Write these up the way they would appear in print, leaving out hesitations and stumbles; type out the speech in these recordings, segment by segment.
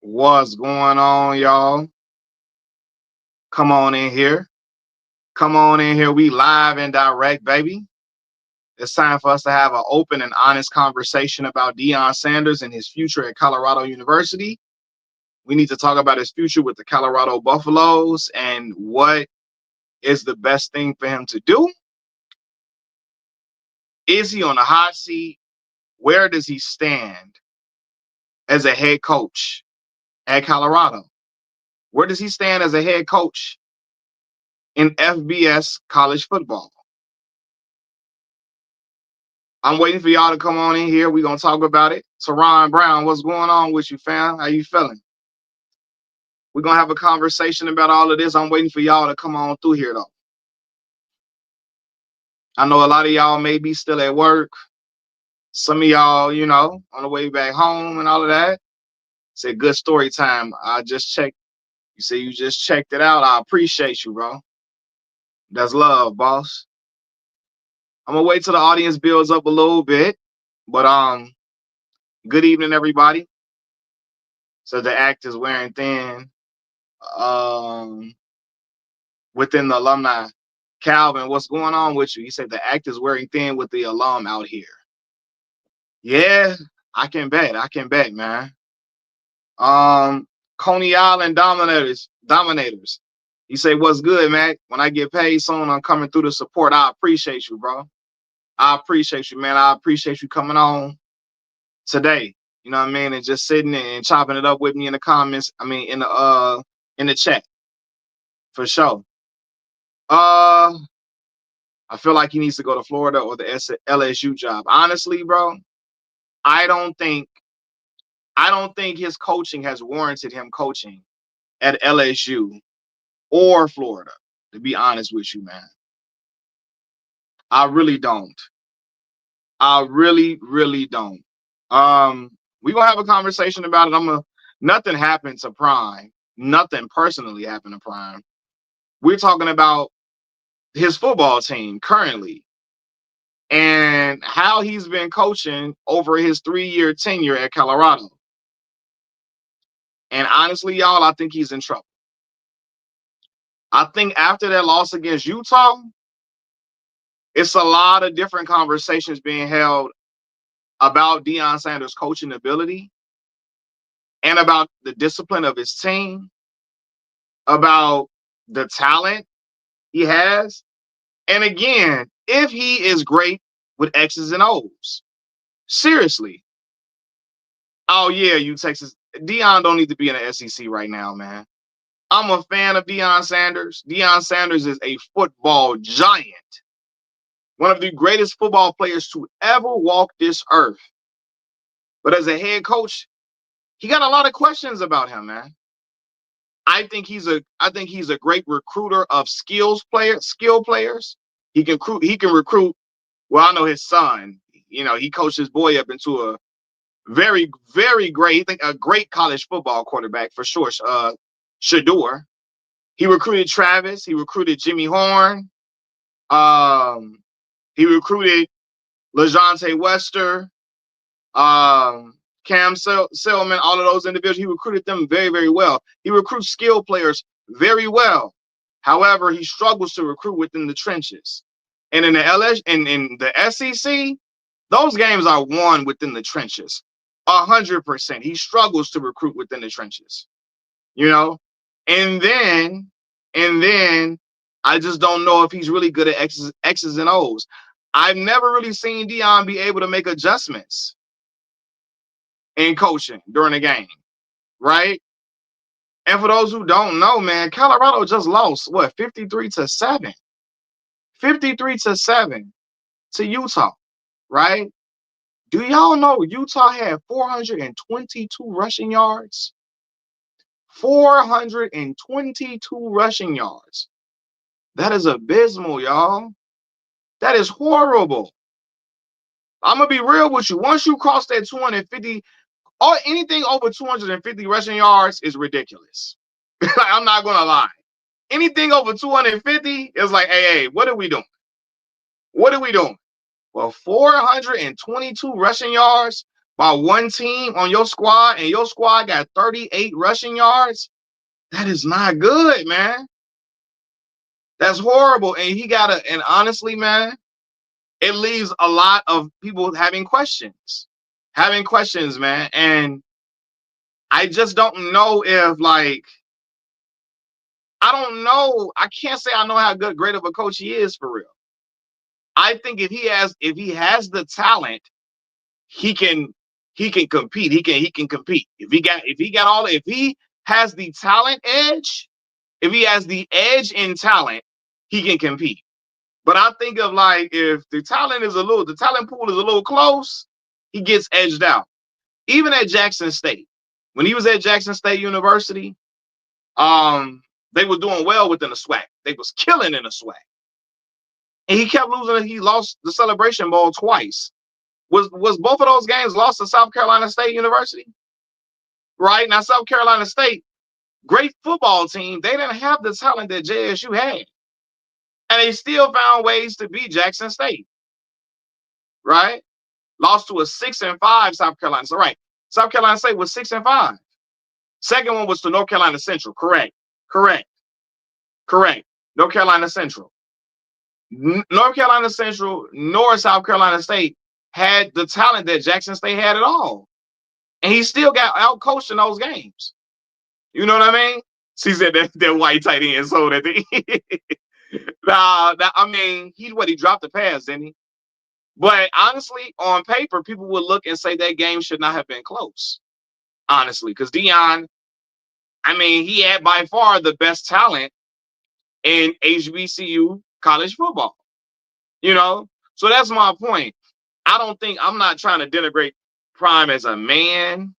What's going on, y'all? Come on in here. Come on in here. We live and direct, baby. It's time for us to have an open and honest conversation about Deion Sanders and his future at Colorado University. We need to talk about his future with the Colorado Buffaloes and what is the best thing for him to do. Is he on the hot seat? Where does he stand as a head coach at Colorado? Where does he stand as a head coach in FBS college football? I'm waiting for y'all to come on in here. We're going to talk about it. Teron Brown, what's going on with you, fam? How you feeling? We're going to have a conversation about all of this. I'm waiting for y'all to come on through here, though. I know a lot of y'all may be still at work. Some of y'all, on the way back home and all of that. It's a good story time. I just checked. You say you just checked it out. I appreciate you, bro. That's love, boss. I'm going to wait till the audience builds up a little bit. But good evening, everybody. So the act is wearing thin. Within the alumni. Calvin, what's going on with you? He said the act is wearing thin with the alum out here. Yeah, I can bet, man. Coney Island dominators. You say, what's good, man? When I get paid soon, I'm coming through to support. I appreciate you, bro. I appreciate you, man. I appreciate you coming on today. You know what I mean? And just sitting and chopping it up with me in the comments. I mean, in the chat. For sure. I feel like he needs to go to Florida or the LSU job. Honestly, bro, I don't think his coaching has warranted him coaching at LSU or Florida, to be honest with you, man. I really don't. I really, really don't. We're gonna have a conversation about it. Nothing happened to Prime. Nothing personally happened to Prime. We're talking about his football team currently and how he's been coaching over his 3-year tenure at Colorado. And honestly, y'all, I think he's in trouble. I think after that loss against Utah, it's a lot of different conversations being held about Deion Sanders' coaching ability and about the discipline of his team, about the talent he has. And again, if he is great with X's and O's. Seriously. Oh, yeah, you Texas. Deion don't need to be in the SEC right now, man. I'm a fan of Deion Sanders. Deion Sanders is a football giant. One of the greatest football players to ever walk this earth. But as a head coach, he got a lot of questions about him, man. I think he's a great recruiter of skill players. He can recruit. Well, I know his son. He coached his boy up into a very, very great, a great college football quarterback for sure. Shador. He recruited Travis. He recruited Jimmy Horn. He recruited LaJohntay Wester, Cam Selman, all of those individuals. He recruited them very, very well. He recruits skill players very well. However, he struggles to recruit within the trenches. And in the SEC, those games are won within the trenches. 100%. He struggles to recruit within the trenches. And then I just don't know if he's really good at X's and O's. I've never really seen Deion be able to make adjustments in coaching during a game, right? And for those who don't know, man, Colorado just lost, 53-7? 53-7 to Utah, right? Do y'all know Utah had 422 rushing yards? 422 rushing yards. That is abysmal, y'all. That is horrible. I'm going to be real with you. Once you cross that 250, or anything over 250 rushing yards is ridiculous. I'm not going to lie. Anything over 250 is like, hey, what are we doing? What are we doing? Well, 422 rushing yards by one team on your squad and your squad got 38 rushing yards, that is not good, man. That's horrible. And and honestly, man, it leaves a lot of people having questions, man. And I just don't know if, like, I don't know. I can't say I know how great of a coach he is for real. I think if he has the talent, he can compete. He can compete. If he has the talent edge, if he has the edge in talent, he can compete. But I think of, like, if the talent pool is a little close, he gets edged out. Even at Jackson State, when he was at Jackson State University, they were doing well within the SWAC. They was killing in the SWAC. And he kept losing. He lost the Celebration Bowl twice. Was both of those games lost to South Carolina State University? Right? Now, South Carolina State, great football team. They didn't have the talent that JSU had. And they still found ways to beat Jackson State. Right? Lost to a 6-5 South Carolina. So, right. South Carolina State was 6-5. Second one was to North Carolina Central. Correct. North Carolina Central. North Carolina Central nor South Carolina State had the talent that Jackson State had at all. And he still got out-coached in those games. You know what I mean? She said that white tight end so that I mean, he dropped the pass, didn't he? But honestly, on paper, people would look and say that game should not have been close. Honestly, because Deion, I mean, he had by far the best talent in HBCU college football. You know? So that's my point. I'm not trying to denigrate Prime as a man.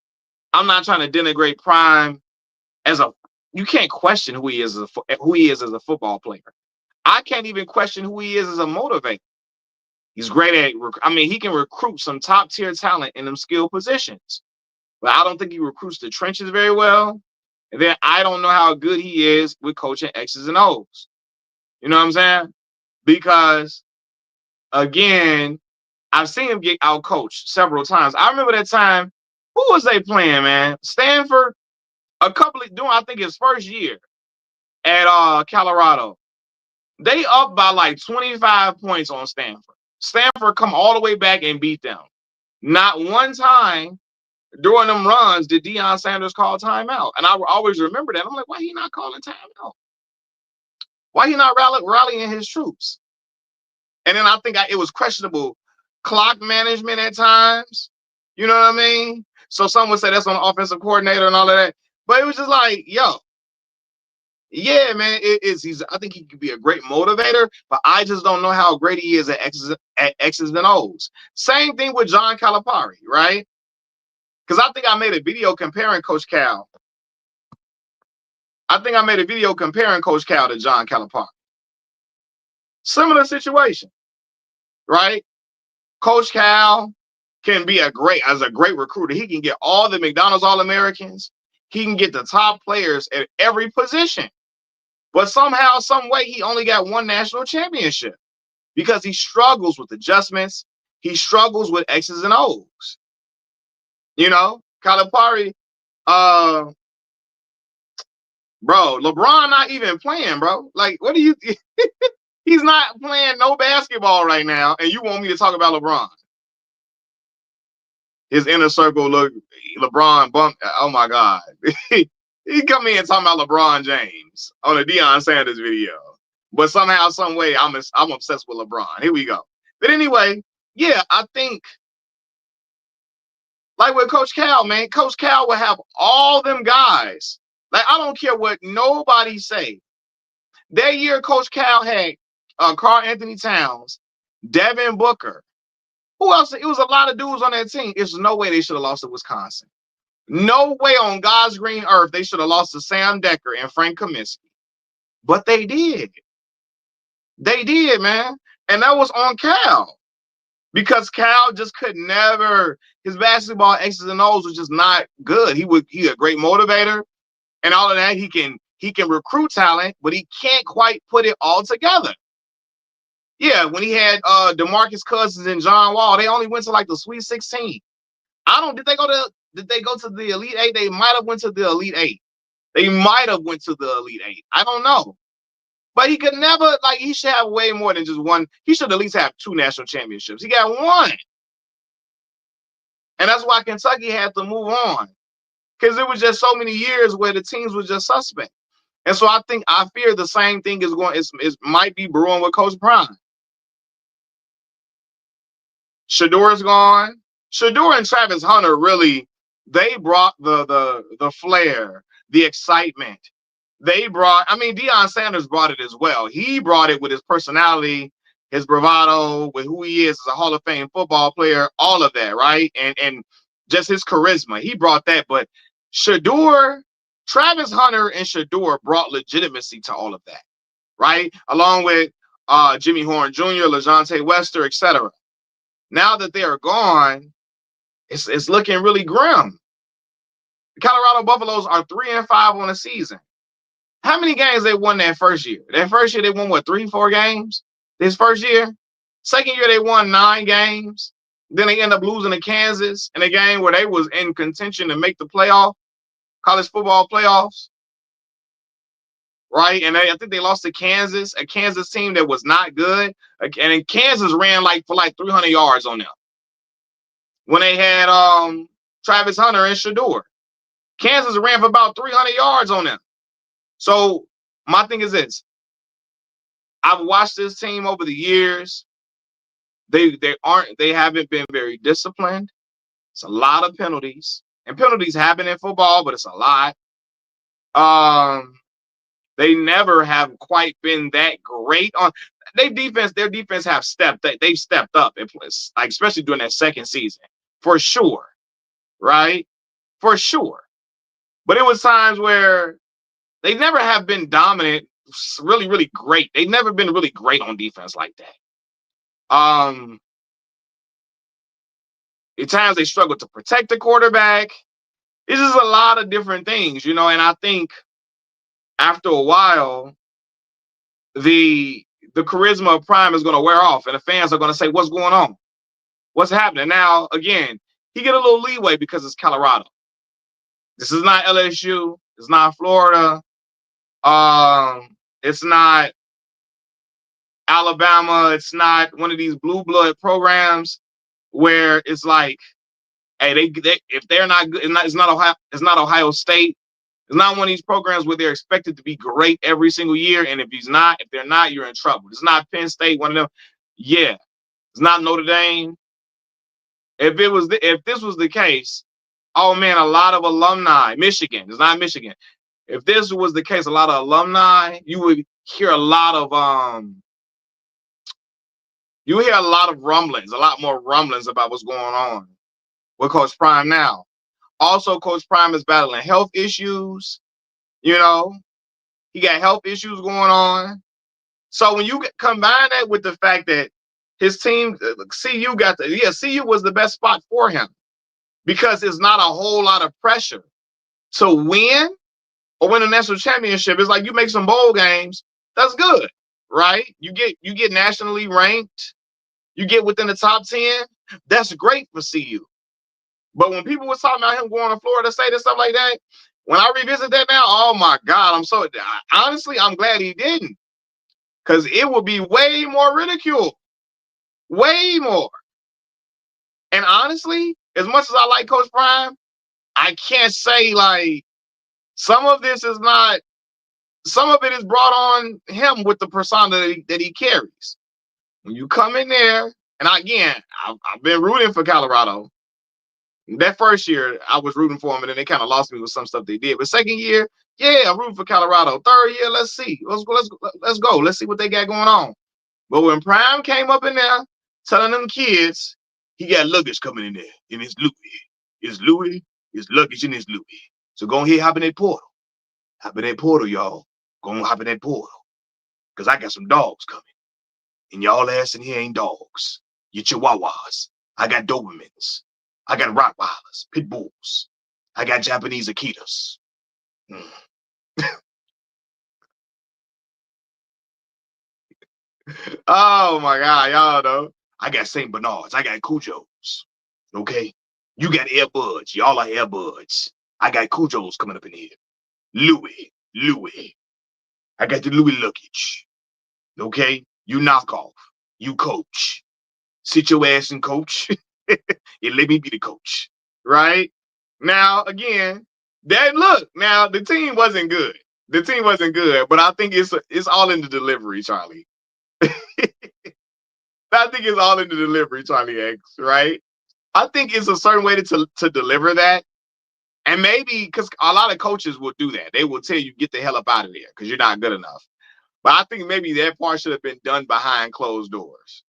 I'm not trying to denigrate Prime as you can't question who he is as a football player. I can't even question who he is as a motivator. He's great at, he can recruit some top tier talent in them skill positions, but I don't think he recruits the trenches very well. And then I don't know how good he is with coaching X's and O's. You know what I'm saying? Because again, I've seen him get out coached several times. I remember that time. Who was they playing, man? Stanford. I think his first year at Colorado. They up by like 25 points on Stanford. Stanford come all the way back and beat them. Not one time during them runs did Deion Sanders call timeout. And I always remember that. I'm like, why he not calling timeout? Why he not rallying his troops? And then I think it was questionable clock management at times. You know what I mean? So some would say that's on the offensive coordinator and all of that. But it was just like, yo, yeah, man, I think he could be a great motivator, but I just don't know how great he is at X's and O's. Same thing with John Calipari, right? Because I think I made a video comparing Coach Cal. I think I made a video comparing Coach Cal to John Calipari. Similar situation, right? Coach Cal can be a great recruiter. He can get all the McDonald's All-Americans. He can get the top players at every position. But somehow, some way, he only got one national championship because he struggles with adjustments. He struggles with X's and O's. You know, Calipari, bro, LeBron not even playing, bro. Like, what do you? He's not playing no basketball right now, and you want me to talk about LeBron? His inner circle, look, LeBron bumped. Oh my God. He come in talking about LeBron James on a Deion Sanders video. But somehow, some way, I'm obsessed with LeBron. Here we go. But anyway, yeah, I think, like with Coach Cal, man, Coach Cal will have all them guys. Like, I don't care what nobody say. That year, Coach Cal had Karl Anthony Towns, Devin Booker. Who else? It was a lot of dudes on that team. There's no way they should have lost to Wisconsin. No way on God's green earth they should have lost to Sam Decker and Frank Kaminsky. But they did. They did, man. And that was on Cal. Because Cal just could never, his basketball X's and O's was just not good. He a great motivator and all of that. He can recruit talent, but he can't quite put it all together. Yeah, when he had DeMarcus Cousins and John Wall, they only went to like the Sweet 16. Did they go to the Elite Eight? They might have went to the Elite Eight. They might have went to the Elite Eight. I don't know. But he could never, like, he should have way more than just one. He should at least have 2 national championships. He got 1. And that's why Kentucky had to move on. Because it was just so many years where the teams were just suspect. And so I fear the same thing is might be brewing with Coach Prime. Shador's gone. Shador and Travis Hunter really, they brought the flair, the excitement. Deion Sanders brought it as well. He brought it with his personality, his bravado, with who he is as a Hall of Fame football player, all of that, right? And just his charisma. He brought that. But Shador, Travis Hunter and Shador brought legitimacy to all of that, right? Along with Jimmy Horn Jr., LaJohntay Wester, etc. Now that they are gone, it's looking really grim. The Colorado Buffaloes are 3-5 on the season. How many games they won that first year? That first year they won, what, 3-4 games? This first year? Second year they won 9 games. Then they end up losing to Kansas in a game where they was in contention to make the playoff, college football playoffs. Right? And I think they lost to Kansas, a Kansas team that was not good. And Kansas ran for 300 yards on them when they had Travis Hunter and Shador. Kansas ran for about 300 yards on them. So my thing is this. I've watched this team over the years. They haven't been very disciplined. It's a lot of penalties. And penalties happen in football, but it's a lot. They never have quite been that great on their defense have they've stepped up in place, like especially during that second season. For sure. Right? For sure. But it was times where they never have been dominant, really, really great. They've never been really great on defense like that. At times they struggle to protect the quarterback. It's just a lot of different things, and I think after a while, the charisma of Prime is going to wear off, and the fans are going to say, what's going on? What's happening? Now, again, he get a little leeway because it's Colorado. This is not LSU. It's not Florida. It's not Alabama. It's not one of these blue blood programs where it's like, hey, they if they're not good, it's not Ohio State. It's not one of these programs where they're expected to be great every single year. And if they're not, you're in trouble. It's not Penn State, one of them. Yeah. It's not Notre Dame. If this was the case, oh man, a lot of alumni, Michigan. It's not Michigan. If this was the case, a lot of alumni, you would hear a lot of rumblings, a lot more rumblings about what's going on with Coach Prime now. Also, Coach Prime is battling health issues. He got health issues going on. So when you combine that with the fact that his team, CU CU was the best spot for him because it's not a whole lot of pressure to win or win a national championship. It's like you make some bowl games. That's good, right? You get nationally ranked. You get within the top 10. That's great for CU. But when people was talking about him going to Florida State and stuff like that, when I revisit that now, oh my God, I'm glad he didn't. Because it would be way more ridicule. Way more. And honestly, as much as I like Coach Prime, I can't say some of it is brought on him with the persona that he carries. When you come in there, and again, I've been rooting for Colorado. That first year, I was rooting for them, and then they kind of lost me with some stuff they did. But second year, yeah, I'm rooting for Colorado. Third year, let's see. Let's go. Let's see what they got going on. But when Prime came up in there, telling them kids, he got luggage coming in there in his Louis. His luggage in his Louis. So go ahead, hop in that portal. Hop in that portal, y'all. Go on, hop in that portal. Because I got some dogs coming. And y'all ass in here ain't dogs. You chihuahuas. I got Dobermans. I got Rottweilers, Pit Bulls. I got Japanese Akitas. Oh my God, y'all know. I got St. Bernards. I got Cujos. Okay? You got earbuds. Y'all are earbuds. I got Cujo's coming up in here. Louis. I got the Louis luggage. Okay? You knock off. You coach. Sit your ass in coach. And let me be the coach. Right? Now, again, now the team wasn't good. The team wasn't good, but I think it's all in the delivery, Charlie. I think it's all in the delivery, Charlie X, right? I think it's a certain way to deliver that. And maybe because a lot of coaches will do that. They will tell you, get the hell up out of there because you're not good enough. But I think maybe that part should have been done behind closed doors.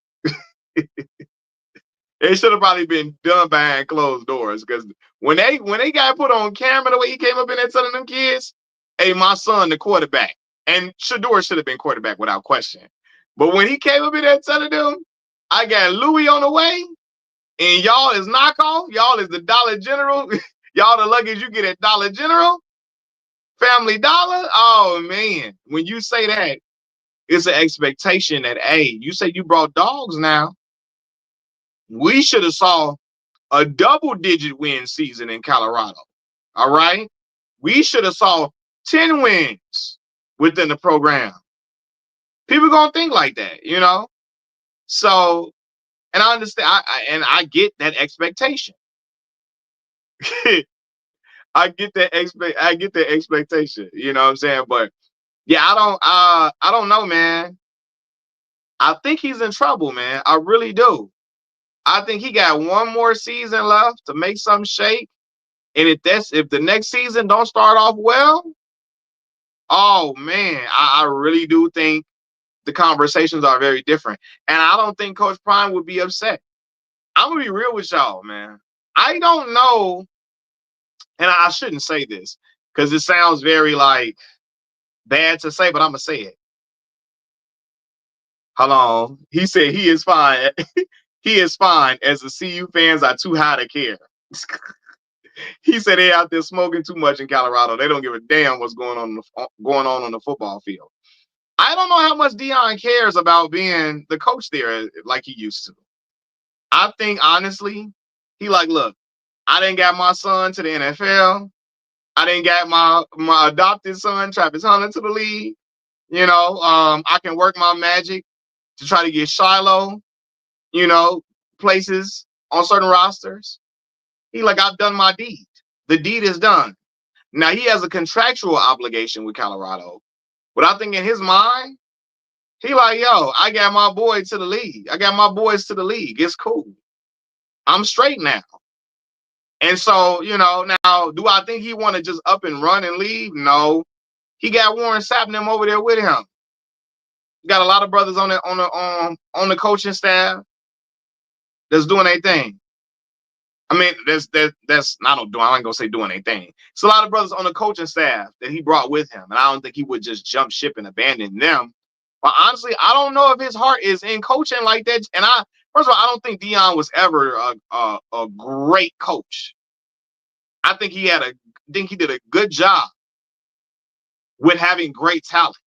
It should have probably been done behind closed doors because when they got put on camera the way he came up in there telling them kids, hey, my son, the quarterback. And Shador should have been quarterback without question. But when he came up in there telling them, I got Louis on the way, and y'all is knockoff, y'all is the Dollar General, y'all the luggage you get at Dollar General, Family Dollar. Oh man, when you say that, it's an expectation that, hey, you say you brought dogs now. We should have saw a double-digit win season in Colorado. All right. We should have saw 10 wins within the program. People gonna think like that, you know? So, and I understand, I get that expectation. I get that expectation, you know what I'm saying? But yeah, I don't know, man. I think he's in trouble, man. I really do. I think he got one more season left to make some shake. And if the next season don't start off well, oh man, I really do think the conversations are very different. And I don't think Coach Prime would be upset. I'm gonna be real with y'all, man. I don't know, and I shouldn't say this because it sounds very like bad to say, but I'm gonna say it. Hold on. He said he is fine. He is fine as the CU fans are too high to care. He said they out there smoking too much in Colorado. They don't give a damn what's going on the football field. I don't know how much Deion cares about being the coach there like he used to. I think honestly, he like, look, I didn't got my son to the NFL. I didn't got my adopted son, Travis Hunter, to the league. You know, I can work my magic to try to get Shiloh, you know, places on certain rosters. He like, I've done my deed. The deed is done. Now he has a contractual obligation with Colorado, but I think in his mind, he like, yo, I got my boy to the league. I got my boys to the league. It's cool. I'm straight now. And so, you know, now, do I think he want to just up and run and leave? No. He got Warren Sapp and them over there with him. Got a lot of brothers on the coaching staff that's doing their thing. I mean, that's not doing. I ain't gonna say doing anything. It's a lot of brothers on the coaching staff that he brought with him, and I don't think he would just jump ship and abandon them. But honestly, I don't know if his heart is in coaching like that. And first of all, I don't think Deion was ever a great coach. I think he did a good job with having great talent.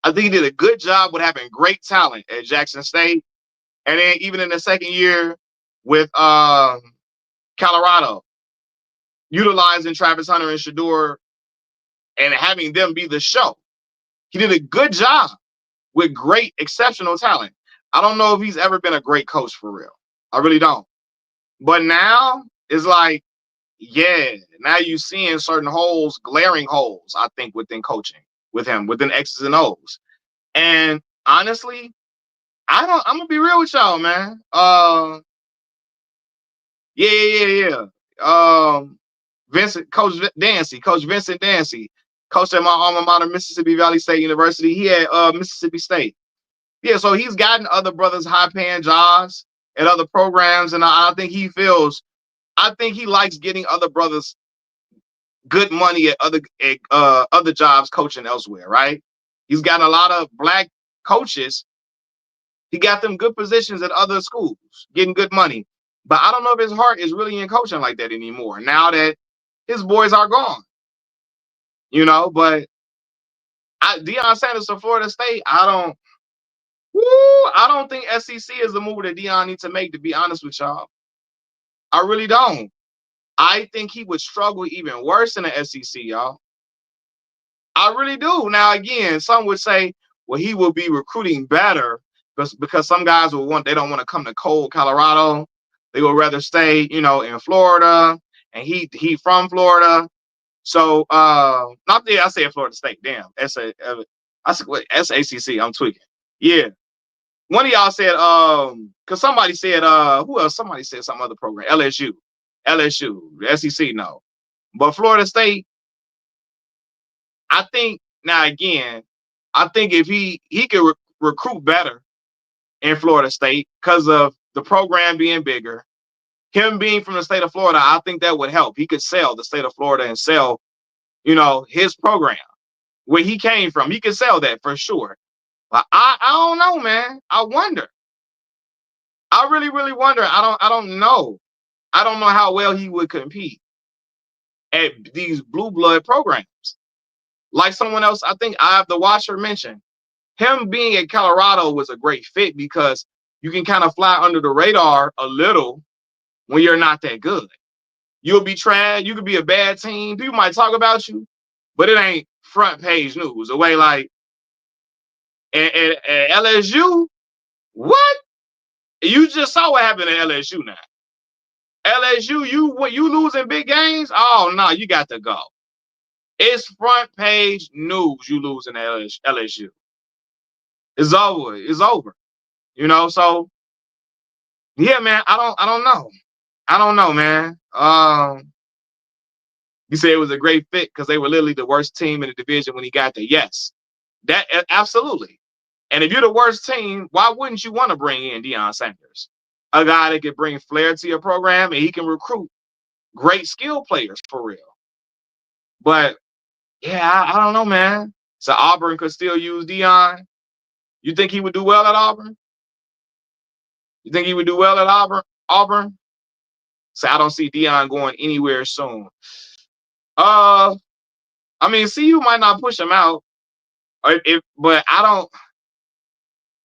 I think he did a good job with having great talent at Jackson State, and then even in the second year with Colorado, utilizing Travis Hunter and Shador and having them be the show. He did a good job with great, exceptional talent. I don't know if he's ever been a great coach for real. I really don't. But now it's like, yeah, now you're seeing certain holes, glaring holes, I think, within coaching with him, within X's and O's. And honestly, I'm gonna be real with y'all, man. Yeah. Coach Vincent Dancy, coach at my alma mater, Mississippi Valley State University. He had Mississippi State. Yeah, so he's gotten other brothers high-paying jobs at other programs, and I think he likes getting other brothers good money at other jobs coaching elsewhere, right? He's gotten a lot of black coaches. He got them good positions at other schools, getting good money. But I don't know if his heart is really in coaching like that anymore now that his boys are gone. You know, but Deion Sanders for Florida State, I don't think SEC is the move that Deion needs to make, to be honest with y'all. I really don't. I think he would struggle even worse in the SEC, y'all. I really do. Now, again, some would say, well, he will be recruiting better because some guys they don't want to come to cold Colorado. They would rather stay, in Florida, and he from Florida. So, not that I say Florida State. Damn, SACC. I'm tweaking. Yeah, one of y'all said, because somebody said, who else? Somebody said some other program, LSU, the SEC. No, but Florida State. I think now again, I think if he could recruit better in Florida State because of the program being bigger, him being from the state of Florida, I think that would help. He could sell the state of Florida and sell, his program where he came from. He could sell that for sure. But I don't know, man. I wonder. I really, really wonder. I don't know. I don't know how well he would compete at these blue blood programs. Like someone else, I think I have the watcher mention, him being at Colorado was a great fit because you can kind of fly under the radar a little when you're not that good. You'll be trash. You could be a bad team. People might talk about you, but it ain't front page news. The way like at LSU, what? You just saw what happened at LSU now. LSU, you losing big games? Oh no, you got to go. It's front page news. You losing at LSU. It's over. It's over. So yeah, man. I don't know. I don't know, man. You say it was a great fit because they were literally the worst team in the division when he got there. Yes, that absolutely. And if you're the worst team, why wouldn't you want to bring in Deion Sanders, a guy that could bring flair to your program and he can recruit great skill players for real? But yeah, I don't know, man. So Auburn could still use Deion. You think he would do well at Auburn? You think he would do well at Auburn? So I don't see Deion going anywhere soon. I mean, CU might not push him out, but I don't.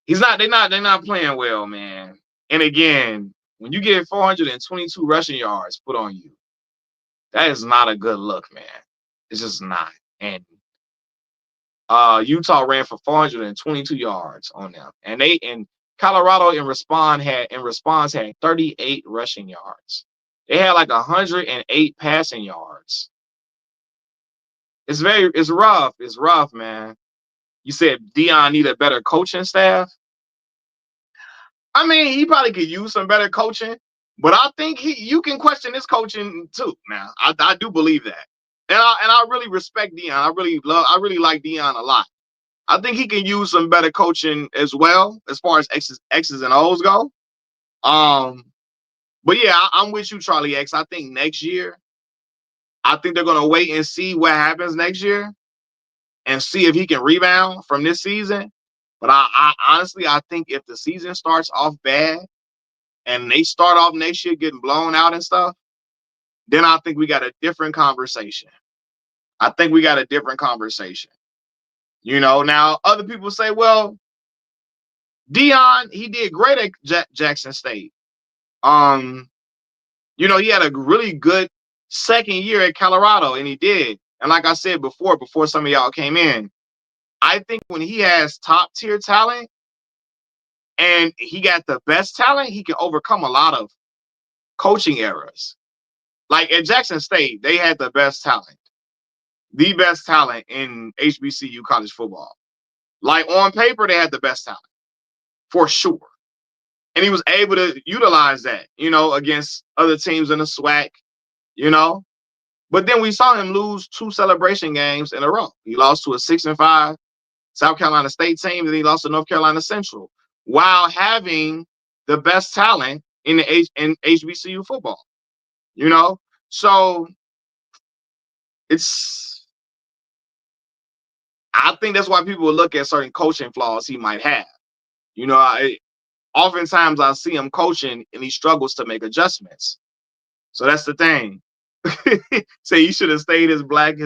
He's not. They're not playing well, man. And again, when you get 422 rushing yards put on you, that is not a good look, man. It's just not. And Utah ran for 422 yards on them, and Colorado in response had 38 rushing yards. They had like 108 passing yards. It's rough. It's rough, man. You said Deion need a better coaching staff. I mean, he probably could use some better coaching, but I think you can question his coaching too. Now, I do believe that, and I really respect Deion. I really like Deion a lot. I think he can use some better coaching as well, as far as X's and O's go. But yeah, I'm with you, Charlie X. I think next year, I think they're gonna wait and see what happens next year, and see if he can rebound from this season. But I honestly, I think if the season starts off bad and they start off next year getting blown out and stuff, then I think we got a different conversation. I think we got a different conversation. Now other people say, well, Deion, he did great at Jackson State. He had a really good second year at Colorado, and he did. And like I said before some of y'all came in, I think when he has top tier talent and he got the best talent, he can overcome a lot of coaching errors. Like at Jackson State, they had the best talent in HBCU college football. Like on paper, they had the best talent for sure. And he was able to utilize that, against other teams in the SWAC, But then we saw him lose 2 celebration games in a row. He lost to a 6-5 South Carolina State team, and he lost to North Carolina Central while having the best talent in HBCU football. So I think that's why people will look at certain coaching flaws he might have. Oftentimes I see him coaching and he struggles to make adjustments. So that's the thing. Say he should have stayed his black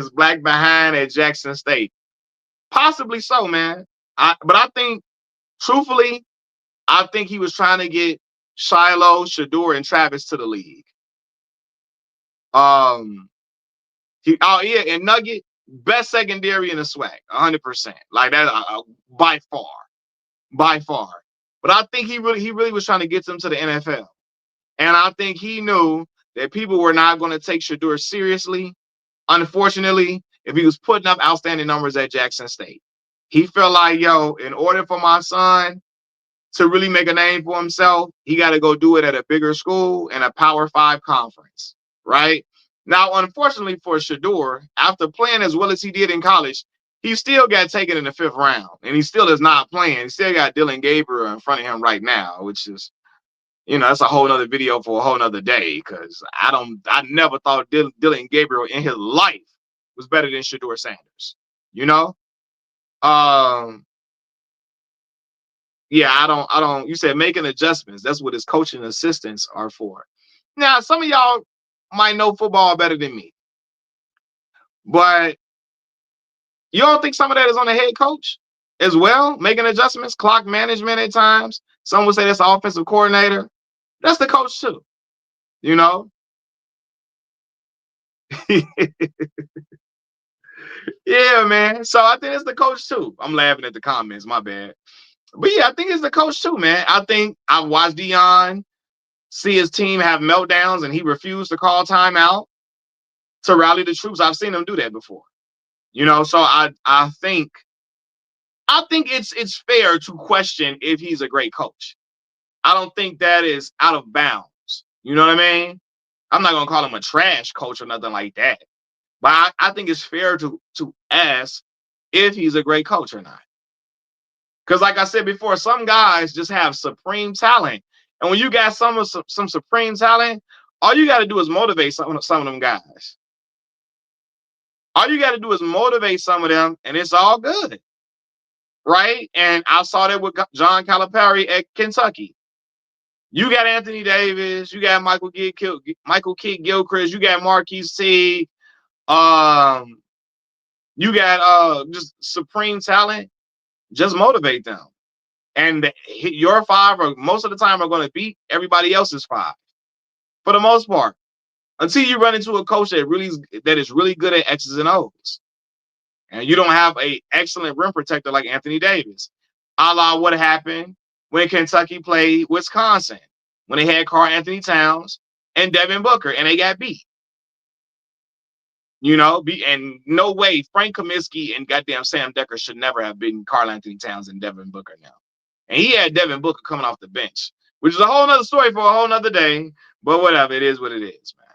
behind at Jackson State. Possibly so, man. But I think, truthfully, I think he was trying to get Shiloh, Shedeur, and Travis to the league. And Nugget, best secondary in the swag, 100%. Like that, by far, by far. But I think he really was trying to get them to the NFL, and I think he knew that people were not going to take Shedeur seriously. Unfortunately, if he was putting up outstanding numbers at Jackson State, he felt like, yo, in order for my son to really make a name for himself, he got to go do it at a bigger school in a Power 5 conference, right? Now, unfortunately for Shedeur, after playing as well as he did in college, he still got taken in the 5th round, and he still is not playing. He still got Dylan Gabriel in front of him right now, which is, that's a whole nother video for a whole nother day, because I never thought Dylan Gabriel in his life was better than Shedeur Sanders, you know? Yeah, I don't, you said making adjustments. That's what his coaching assistants are for. Now, some of y'all might know football better than me, but you don't think some of that is on the head coach as well, making adjustments, clock management at times? Some would say that's the offensive coordinator. That's the coach too, you know? Yeah, man. So I think it's the coach too. I'm laughing at the comments, my bad. But yeah, I think it's the coach too, man. I think I watched Deion see his team have meltdowns and he refused to call timeout to rally the troops. I've seen him do that before. So I think it's fair to question if he's a great coach. I don't think that is out of bounds. You know what I mean? I'm not gonna call him a trash coach or nothing like that. But I think it's fair to ask if he's a great coach or not. Because like I said before, some guys just have supreme talent. And when you got some supreme talent, all you got to do is motivate some of them guys. All you got to do is motivate some of them, and it's all good. Right? And I saw that with John Calipari at Kentucky. You got Anthony Davis, you got Michael Kidd-Gilchrist, you got Marquise Teague, you got just supreme talent. Just motivate them. And your 5 are most of the time are going to beat everybody else's 5 for the most part, until you run into a coach that is really good at X's and O's, and you don't have a excellent rim protector like Anthony Davis, a la what happened when Kentucky played Wisconsin, when they had Karl-Anthony Towns and Devin Booker, and they got beat. And no way Frank Kaminsky and goddamn Sam Dekker should never have beaten Karl-Anthony Towns and Devin Booker now. And he had Devin Booker coming off the bench, which is a whole nother story for a whole nother day. But whatever, it is what it is, man.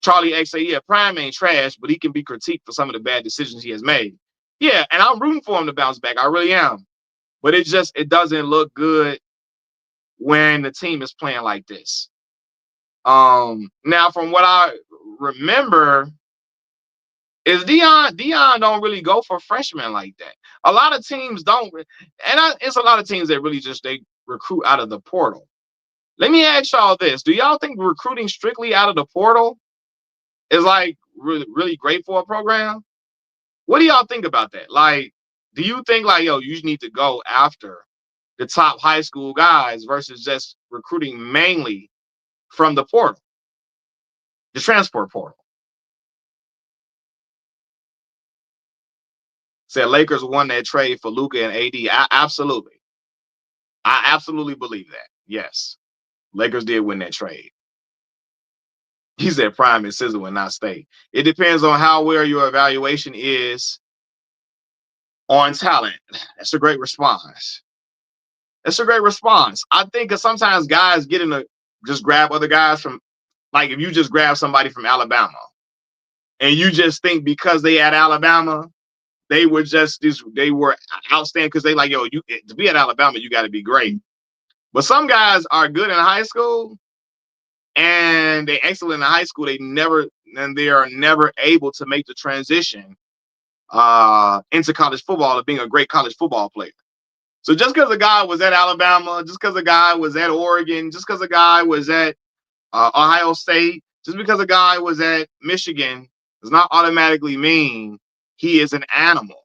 Charlie X say, yeah, Prime ain't trash, but he can be critiqued for some of the bad decisions he has made. Yeah, and I'm rooting for him to bounce back. I really am. But it doesn't look good when the team is playing like this. Now, from what I remember, is Deion don't really go for freshmen like that. A lot of teams don't, and it's a lot of teams that really just they recruit out of the portal. Let me ask y'all this: do y'all think recruiting strictly out of the portal is like really, really great for a program? What do y'all think about that? Like, do you think like, yo, you need to go after the top high school guys versus just recruiting mainly from the portal, the transport portal? Said Lakers won that trade for Luka and AD. Absolutely. I absolutely believe that. Yes. Lakers did win that trade. He said Prime and Sizzle and not State. It depends on how well your evaluation is on talent. That's a great response. That's a great response. I think because sometimes guys get in just grab other guys from, like if you just grab somebody from Alabama and you just think because they at Alabama, they were outstanding because they like, yo, to be at Alabama, you got to be great. But some guys are good in high school and they excellent in high school. They are never able to make the transition into college football to being a great college football player. So just because a guy was at Alabama, just because a guy was at Oregon, just because a guy was at Ohio State, just because a guy was at Michigan does not automatically mean he is an animal.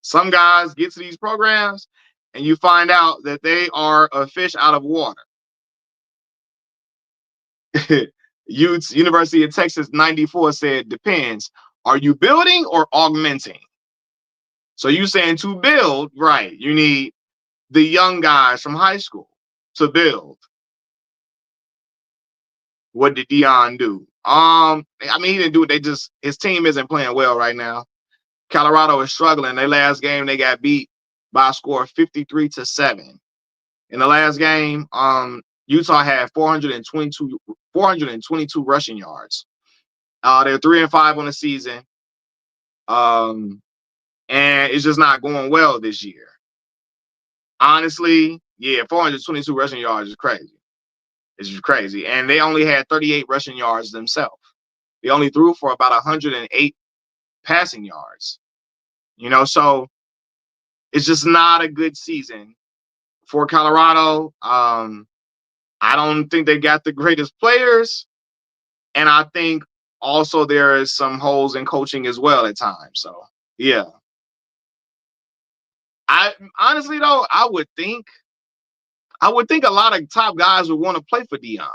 Some guys get to these programs and you find out that they are a fish out of water. University of Texas 94 said, depends. Are you building or augmenting? So you saying to build, right? You need the young guys from high school to build. What did Deion do? I mean, he didn't do it. His team isn't playing well right now. Colorado is struggling. Their last game, they got beat by a score of 53-7. In the last game, Utah had 422 rushing yards. They're 3-5 on the season. And it's just not going well this year. Honestly, yeah, 422 rushing yards is crazy. It's just crazy. And they only had 38 rushing yards themselves. They only threw for about 108 passing yards. So it's just not a good season for Colorado. I don't think they got the greatest players. And I think also there is some holes in coaching as well at times. So, yeah. I honestly, though, I would think a lot of top guys would want to play for Deion.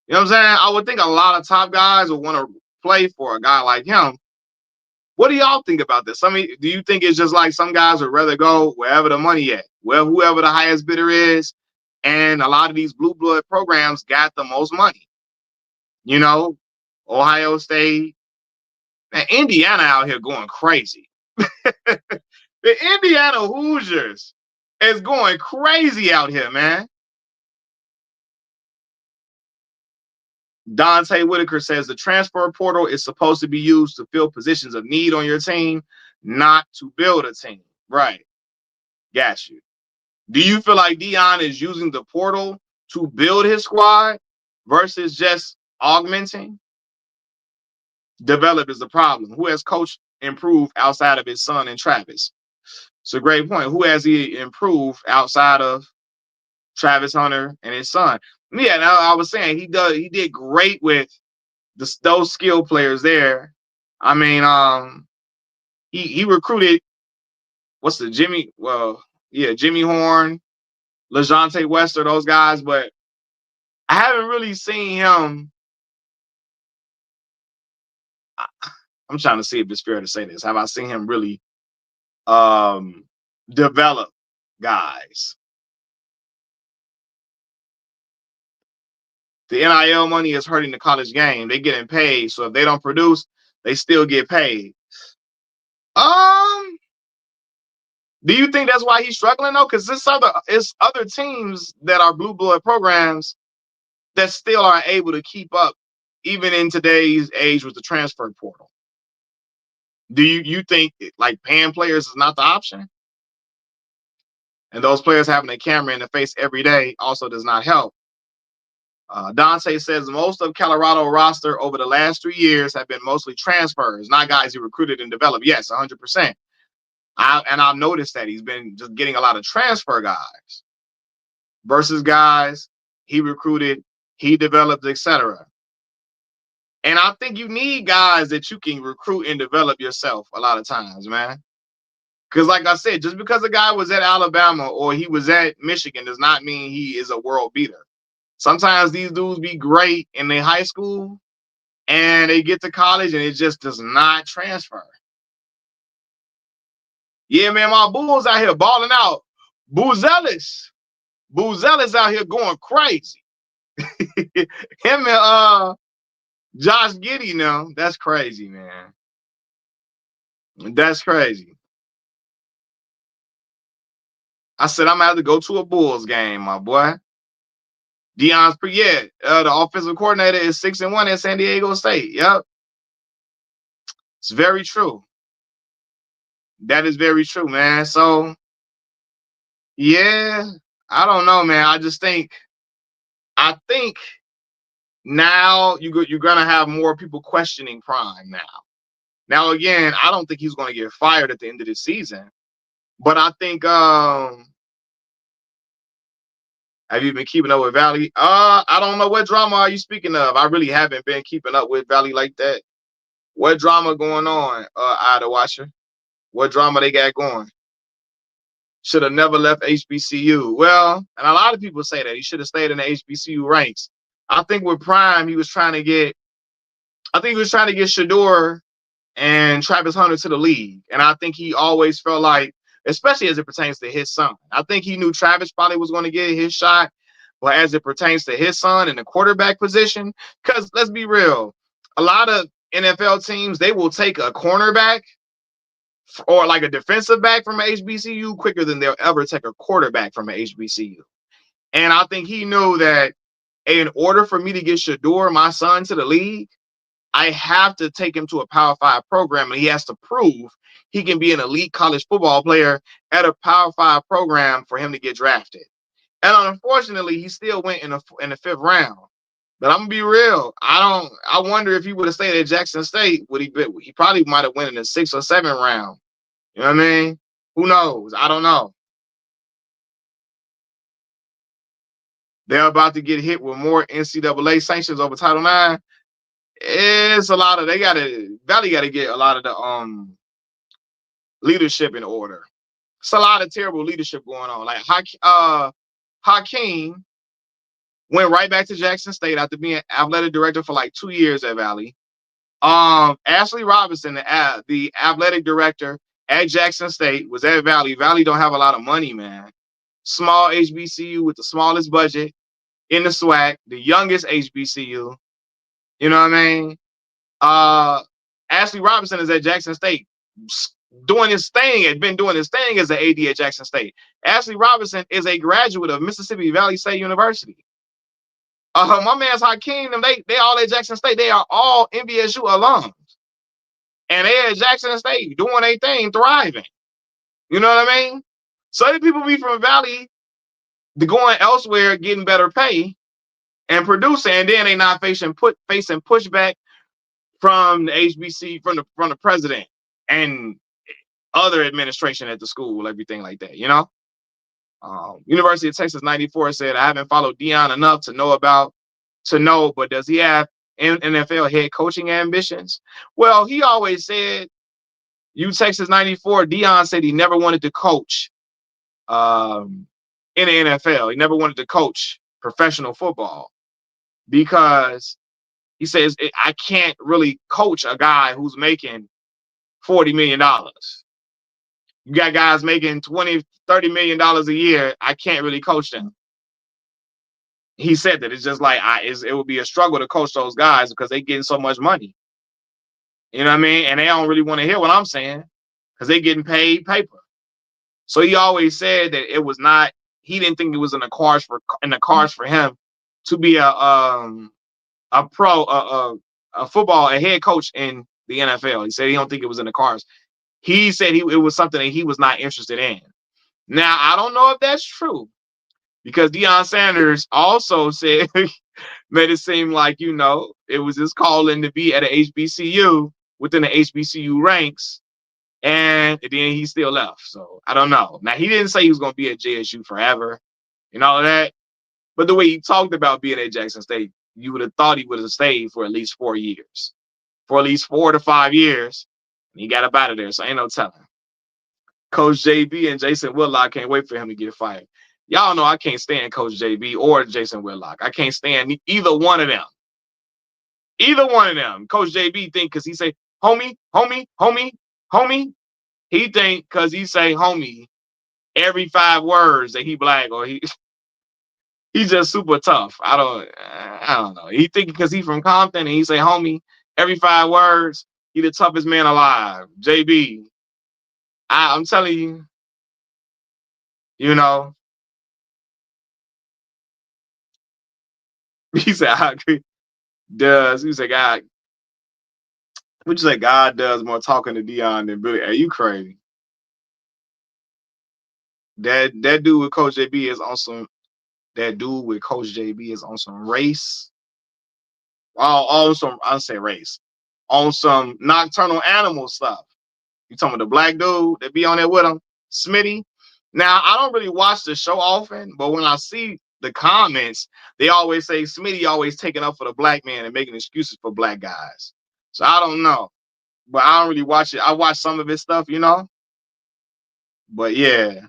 You know what I'm saying? I would think a lot of top guys would want to play for a guy like him. What do y'all think about this? I mean, do you think it's just like some guys would rather go wherever the money at, whoever the highest bidder is, and a lot of these blue blood programs got the most money? Ohio State, and Indiana out here going crazy. The Indiana Hoosiers is going crazy out here, man. Dante Whitaker says the transfer portal is supposed to be used to fill positions of need on your team, not to build a team. Right. Got you. Do you feel like Deion is using the portal to build his squad versus just augmenting? Develop is the problem. Who has coached improved outside of his son and Travis? It's a great point. Who has he improved outside of Travis Hunter and his son? Yeah, I was saying he did great with those skill players there. I mean, he recruited Jimmy Horn, LaJohntay Wester, those guys, but I haven't really seen him. I'm trying to see if it's fair to say this. Have I seen him really develop guys? The NIL money is hurting the college game. They're getting paid, so if they don't produce, they still get paid. Do you think that's why he's struggling though? Because it's other teams that are blue blood programs that still are able to keep up, even in today's age with the transfer portal. Do you think like paying players is not the option? And those players having a camera in the face every day also does not help. Dante says most of Colorado roster over the last 3 years have been mostly transfers, not guys he recruited and developed. Yes, 100%. I've noticed that he's been just getting a lot of transfer guys versus guys he recruited, he developed, etc. And I think you need guys that you can recruit and develop yourself a lot of times, man. Because like I said, just because a guy was at Alabama or he was at Michigan does not mean he is a world beater. Sometimes these dudes be great in their high school and they get to college and it just does not transfer. Yeah, man, my Bulls out here balling out. Boozelis out here going crazy. Him and Josh Giddey now. That's crazy, man. That's crazy. I said I'm gonna have to go to a Bulls game, my boy. Deion's the offensive coordinator is 6-1 at San Diego State. Yep. It's very true. That is very true, man. So yeah, I don't know, man. I think now you're gonna have more people questioning Prime now. Now again, I don't think he's gonna get fired at the end of the season, but I think have you been keeping up with Valley? I don't know, what drama are you speaking of? I really haven't been keeping up with Valley like that. What drama going on, Ida Watcher? What drama they got going? Should have never left HBCU. Well, and a lot of people say that he should have stayed in the HBCU ranks. I think with Prime, he was trying to get. I think he was trying to get Shador and Travis Hunter to the league, and I think he always felt like, especially as it pertains to his son, I think he knew Travis probably was going to get his shot, but as it pertains to his son in the quarterback position, because let's be real, a lot of NFL teams they will take a cornerback or like a defensive back from an HBCU quicker than they'll ever take a quarterback from an HBCU. And I think he knew that in order for me to get Shador, my son, to the league, I have to take him to a Power 5 program, and he has to prove he can be an elite college football player at a Power 5 program for him to get drafted. And unfortunately, he still went in the fifth round. But I'm gonna be real. I wonder if he would have stayed at Jackson State, would he? He probably might have went in the 6th or 7th round. You know what I mean? Who knows? I don't know. They're about to get hit with more NCAA sanctions over Title IX. It's a lot of Valley gotta get a lot of the leadership in order. It's a lot of terrible leadership going on. Like Hakeem went right back to Jackson State after being athletic director for like 2 years at Valley. Ashley Robinson, the athletic director at Jackson State, was at Valley. Valley don't have a lot of money, man. Small HBCU with the smallest budget in the SWAC, the youngest HBCU. You know what I mean? Ashley Robinson is at Jackson State doing his thing, had been doing his thing as an AD at Jackson State. Ashley Robinson is a graduate of Mississippi Valley State University. My man's Hakeem, they all at Jackson State. They are all MVSU alums. And they at Jackson State doing their thing, thriving. You know what I mean? So the people be from Valley going elsewhere, getting better pay and producing, and then they not facing pushback from the HBC, from the president and other administration at the school, everything like that, you know? University of Texas 94 said, I haven't followed Deion enough to know, but does he have NFL head coaching ambitions? Well, he always said, Texas 94, Deion said he never wanted to coach in the NFL. He never wanted to coach professional football because he says, I can't really coach a guy who's making $40 million. You got guys making $20, $30 million a year. I can't really coach them. He said that it's just like it would be a struggle to coach those guys because they getting so much money. You know what I mean? And they don't really want to hear what I'm saying because they getting paid paper. So he always said that it was not. He didn't think it was in the cards for him to be a head coach in the NFL. He said he don't think it was in the cards. He said it was something that he was not interested in. Now, I don't know if that's true because Deion Sanders also said, made it seem like, it was his calling to be at an HBCU within the HBCU ranks, and then he still left. So I don't know. Now, he didn't say he was going to be at JSU forever and all of that, but the way he talked about being at Jackson State, you would have thought he would have stayed for at least 4 years, for at least 4 to 5 years. And he got up out of there, so ain't no telling. Coach JB and Jason Whitlock, can't wait for him to get fired. Y'all know I can't stand Coach JB or Jason Whitlock. I can't stand either one of them. Either one of them. Coach JB think because he say, homie, homie, homie, homie. He think because he say homie every 5 words that he black or he's just super tough. I don't know. He think because he from Compton and he say homie every 5 words, he the toughest man alive. JB. I'm telling you, he said, I agree. He said, God, would you say God does more talking to Deion than Billy? Are you crazy? That dude with Coach JB is on some. That dude with Coach JB is on some race. On some, I'll say race, on some nocturnal animal stuff. You talking about the black dude that be on there with him, Smitty? Now I don't really watch the show often, but when I see the comments, they always say Smitty always taking up for the black man and making excuses for black guys. So I don't know, but I don't really watch it. I watch some of his stuff, but yeah.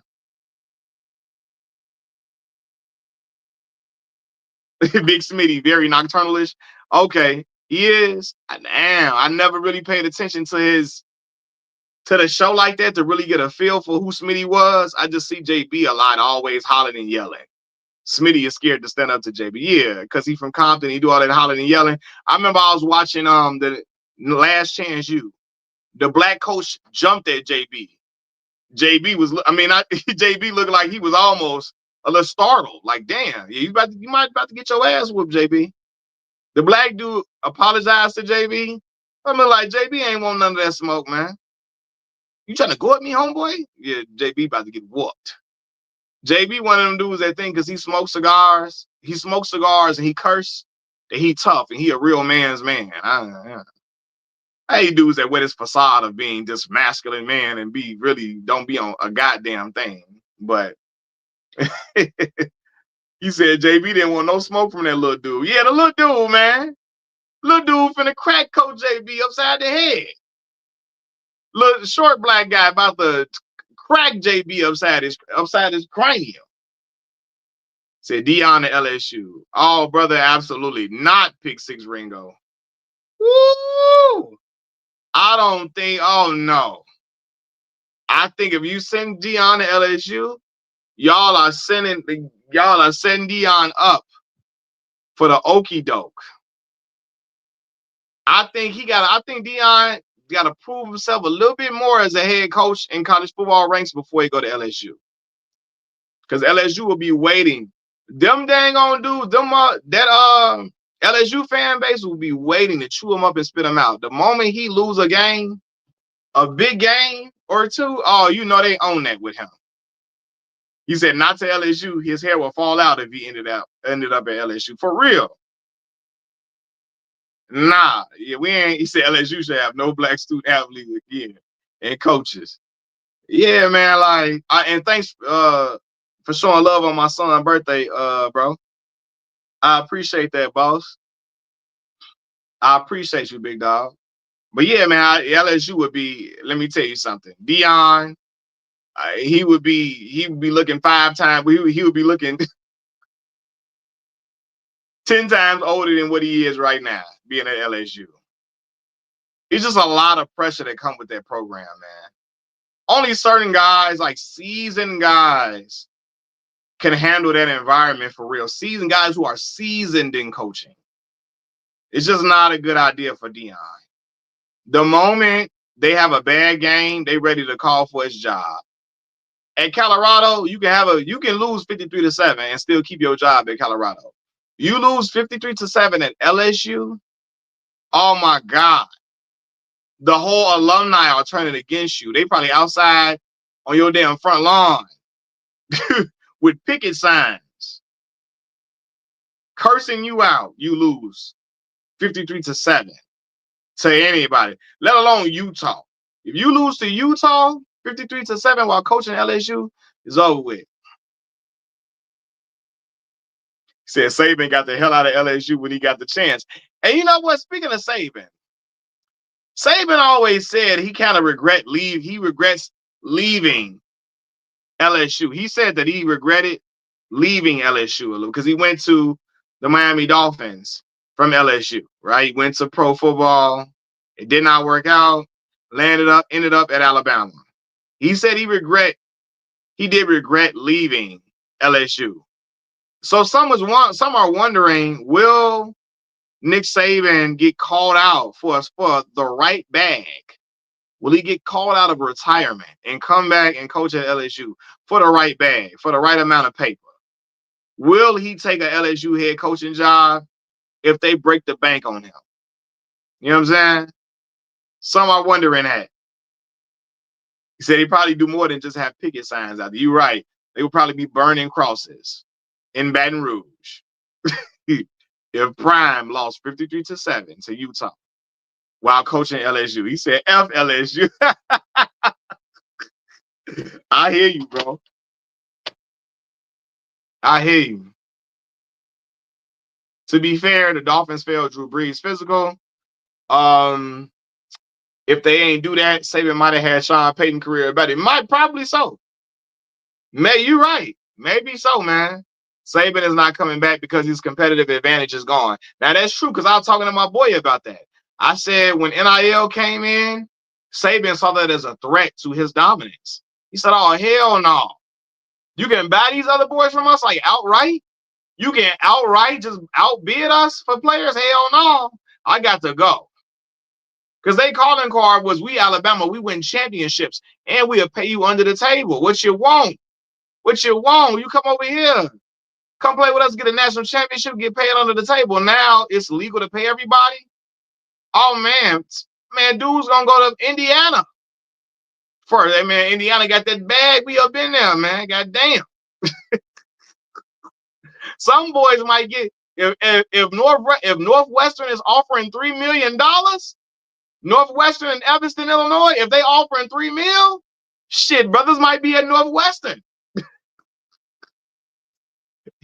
Big Smitty, very nocturnalish. Okay, he is. Damn, I never really paid attention to the show like that to really get a feel for who Smitty was. I just see JB a lot, always hollering and yelling. Smitty is scared to stand up to JB. Yeah, because he's from Compton. He do all that hollering and yelling. I remember I was watching the Last Chance U. The black coach jumped at JB. JB was, JB looked like he was almost a little startled. Like, damn, you might about to get your ass whooped, JB. The black dude apologized to JB. I mean, like, JB ain't want none of that smoke, man. You trying to go at me, homeboy? Yeah, JB about to get whooped. JB one of them dudes that think because he smokes cigars and he curse, that he tough and he a real man's man. I hate dudes that wear this facade of being this masculine man and don't be on a goddamn thing. But he said JB didn't want no smoke from that little dude. Yeah, the little dude, man. Little dude finna crack Coach JB upside the head. Little short black guy about to crack JB upside his cranium. Said Deion to LSU. Oh, brother, absolutely not. Pick 6 Ringo. Woo! I don't think. Oh no. I think if you send Deion to LSU, y'all are setting Deion up for the okie doke. I think Deion got to prove himself a little bit more as a head coach in college football ranks before he go to LSU. Because LSU will be waiting. Them dang on dudes, LSU fan base will be waiting to chew him up and spit him out. The moment he lose a game, a big game or two, oh, you know they own that with him. He said not to LSU, his hair will fall out if he ended up at LSU. For real. Nah, yeah, we ain't. He said LSU should have no black student athletes again and coaches. Yeah, man. Like, and thanks for showing love on my son's birthday, bro. I appreciate that, boss. I appreciate you, big dog. But yeah, man, LSU would be. Let me tell you something. Deion, he would be looking 5 times. He would be looking 10 times older than what he is right now, being at LSU. It's just a lot of pressure that come with that program, man. Only certain guys, like seasoned guys, can handle that environment for real. Seasoned guys who are seasoned in coaching. It's just not a good idea for Deion. The moment they have a bad game, they ready to call for his job. At Colorado, you can lose 53-7 and still keep your job at Colorado. You lose 53-7 at LSU, oh my God. The whole alumni are turning against you. They probably outside on your damn front lawn with picket signs, cursing you out. You lose 53-7 to anybody, let alone Utah. If you lose to Utah 53-7 while coaching LSU, it's over with. He said Saban got the hell out of LSU when he got the chance. And you know what? Speaking of Saban always said he kind of regrets leaving LSU. He said that he regretted leaving LSU because he went to the Miami Dolphins from LSU, right? He went to pro football. It did not work out. Ended up at Alabama. He said he did regret leaving LSU. So some are wondering, will Nick Saban get called out for the right bag? Will he get called out of retirement and come back and coach at LSU for the right bag, for the right amount of paper? Will he take a LSU head coaching job if they break the bank on him? You know what I'm saying? Some are wondering that. He said he'd probably do more than just have picket signs out there. You're right. They would probably be burning crosses in Baton Rouge if Prime lost 53-7 to Utah while coaching LSU. He said, F LSU. I hear you, bro. I hear you. To be fair, the Dolphins failed Drew Brees' physical. If they ain't do that, Saban might have had Sean Payton's career better. It might, probably so. You're right. Maybe so, man. Saban is not coming back because his competitive advantage is gone. Now that's true because I was talking to my boy about that. I said when NIL came in, Saban saw that as a threat to his dominance. He said, "Oh hell no! You can buy these other boys from us like outright. You can outright just outbid us for players. Hell no! I got to go." Because they calling card was we Alabama, we win championships, and we'll pay you under the table. What you want? What you want? You come over here. Come play with us, get a national championship, get paid under the table. Now it's legal to pay everybody. Oh man, dude's gonna go to Indiana first. Hey, man, Indiana got that bag. We up in there, man. God damn. Some boys might get if Northwestern is offering $3 million, Northwestern and Evanston, Illinois, if they offering $3 million, shit, brothers might be at Northwestern.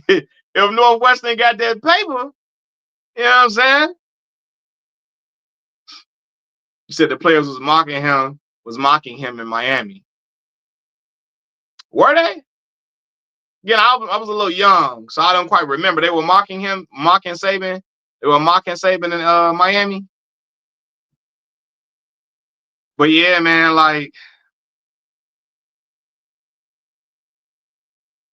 If Northwestern got that paper, you know what I'm saying? You said the players was mocking him in Miami. Were they? Again, I was a little young, so I don't quite remember. They were mocking Saban. They were mocking Saban in Miami. But yeah, man, like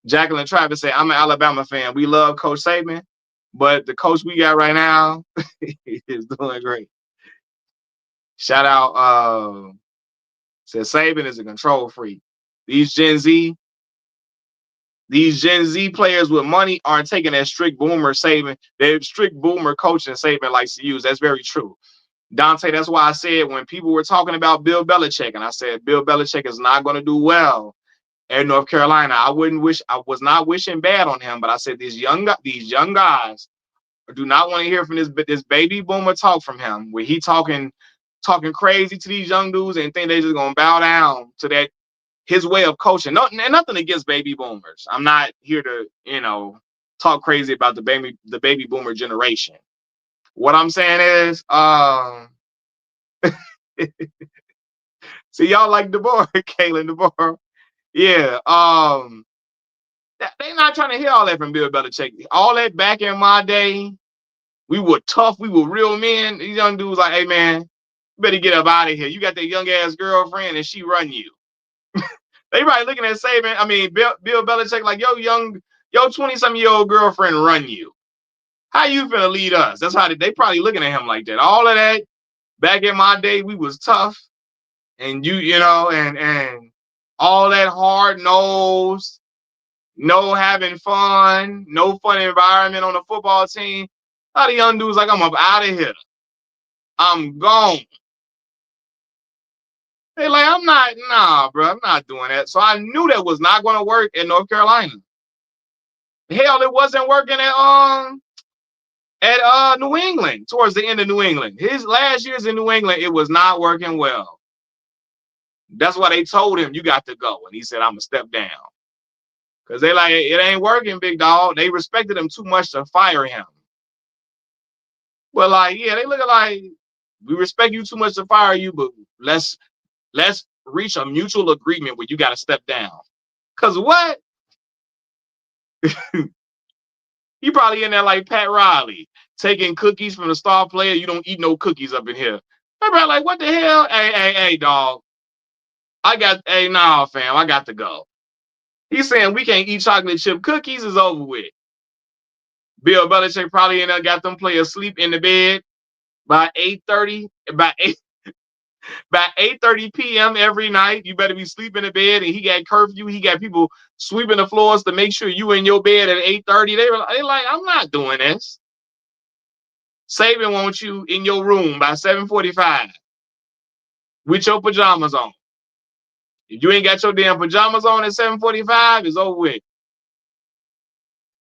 Jacqueline Travis said, I'm an Alabama fan. We love Coach Saban, but the coach we got right now is doing great. Shout out, said Saban is a control freak. These Gen Z players with money aren't taking that strict boomer Saban. They're strict boomer coaching Saban likes to use. That's very true. Dante, that's why I said when people were talking about Bill Belichick, and I said Bill Belichick is not going to do well at North Carolina. I was not wishing bad on him, but I said these young guys do not want to hear from this baby boomer talk from him, where he talking crazy to these young dudes and think they just gonna bow down to that his way of coaching. No, and nothing against baby boomers. I'm not here to talk crazy about the baby boomer generation. What I'm saying is, see y'all like DeBoer, Kalen DeBoer. Yeah. They not trying to hear all that from Bill Belichick. All that back in my day, we were tough. We were real men. These young dudes like, hey man, you better get up out of here. You got that young ass girlfriend and she run you. They probably looking at Saban. I mean, Bill Belichick like, yo 20-something-year-old girlfriend run you. How you finna lead us? That's how they probably looking at him like that. All of that back in my day, we was tough, and and all that hard nosed, no having fun, no fun environment on the football team. A lot of young dudes like, I'm up out of here. I'm gone. They like, bro, I'm not doing that. So I knew that was not going to work in North Carolina. Hell, it wasn't working at New England, towards the end of New England. His last years in New England, it was not working well. That's why they told him, you got to go. And he said, I'm going to step down. Because they like, it ain't working, big dog. They respected him too much to fire him. Well, like, yeah, they look like, we respect you too much to fire you, but let's reach a mutual agreement where you got to step down. Because what? He probably in there like Pat Riley, taking cookies from the star player. You don't eat no cookies up in here. Everybody like, what the hell? Hey, dog. Nah, fam, I got to go. He's saying we can't eat chocolate chip cookies. Is over with. Bill Belichick probably in there got them players sleep in the bed by 8:30, by 8:30 p.m. every night. You better be sleeping in bed, and he got curfew. He got people sweeping the floors to make sure you in your bed at 8:30. They like, I'm not doing this. Saban wants you in your room by 7:45 with your pajamas on. If you ain't got your damn pajamas on at 7:45, it's over with.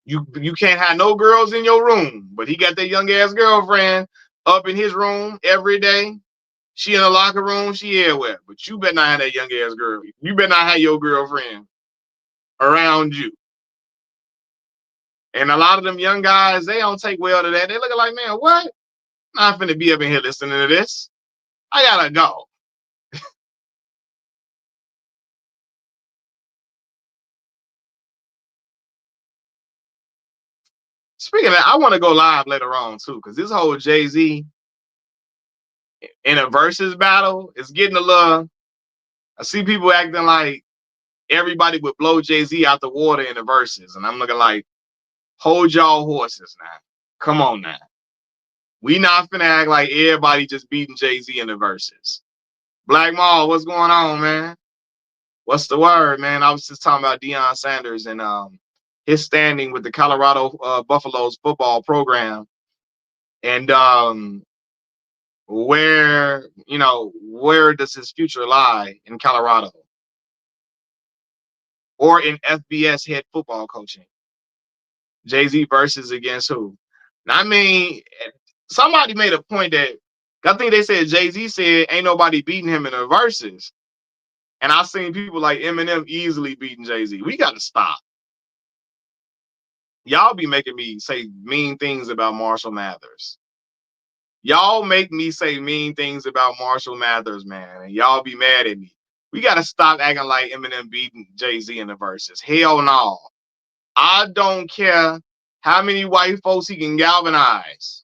You can't have no girls in your room, but he got that young ass girlfriend up in his room every day. She in the locker room, she everywhere. But you better not have that young ass girl. You better not have your girlfriend around you. And a lot of them young guys, they don't take well to that. They looking like, man, what? I'm not finna be up in here listening to this. I gotta go. Speaking of that, I want to go live later on too, because this whole Jay-Z in a versus battle is getting a little. I see people acting like everybody would blow Jay-Z out the water in the verses, and I'm looking like, hold y'all horses now. Come on now. We not finna act like everybody just beating Jay-Z in the verses. Black Maul, what's going on, man? What's the word, man? I was just talking about Deion Sanders and his standing with the Colorado Buffaloes football program, and where does his future lie in Colorado or in FBS head football coaching? Jay-Z versus against who? I mean, somebody made a point that I think they said Jay-Z said ain't nobody beating him in the verses. And I've seen people like Eminem easily beating Jay-Z. We got to stop. Y'all be making me say mean things about Marshall Mathers. Y'all make me say mean things about Marshall Mathers, man. And y'all be mad at me. We got to stop acting like Eminem beating Jay-Z in the verses. Hell no. I don't care how many white folks he can galvanize.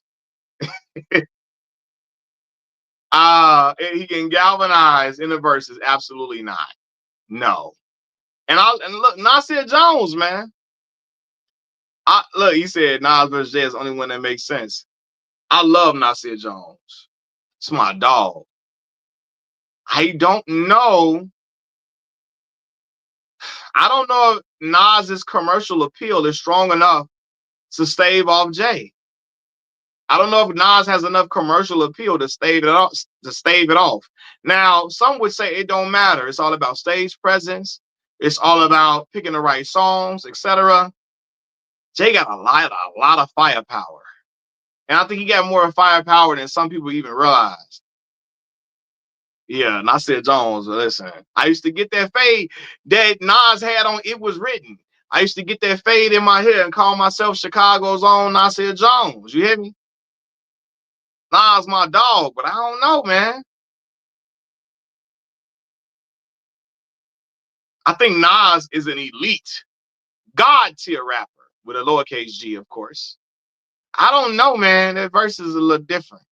He can galvanize in the verses. Absolutely not. No. And look, Nasir Jones, man. Look, he said Nas versus Jay is the only one that makes sense. I love Nasir Jones. It's my dog. I don't know. I don't know if Nas's commercial appeal is strong enough to stave off Jay. I don't know if Nas has enough commercial appeal to stave it off. Now, some would say it don't matter. It's all about stage presence. It's all about picking the right songs, etc. Jay got a lot of firepower. And I think he got more firepower than some people even realize. Yeah, Nasir Jones, listen. I used to get that fade that Nas had on It Was Written. I used to get that fade in my hair and call myself Chicago's own Nasir Jones. You hear me? Nas my dog, but I don't know, man. I think Nas is an elite, God tier rapper with a lowercase g, of course. I don't know, man. That verse is a little different.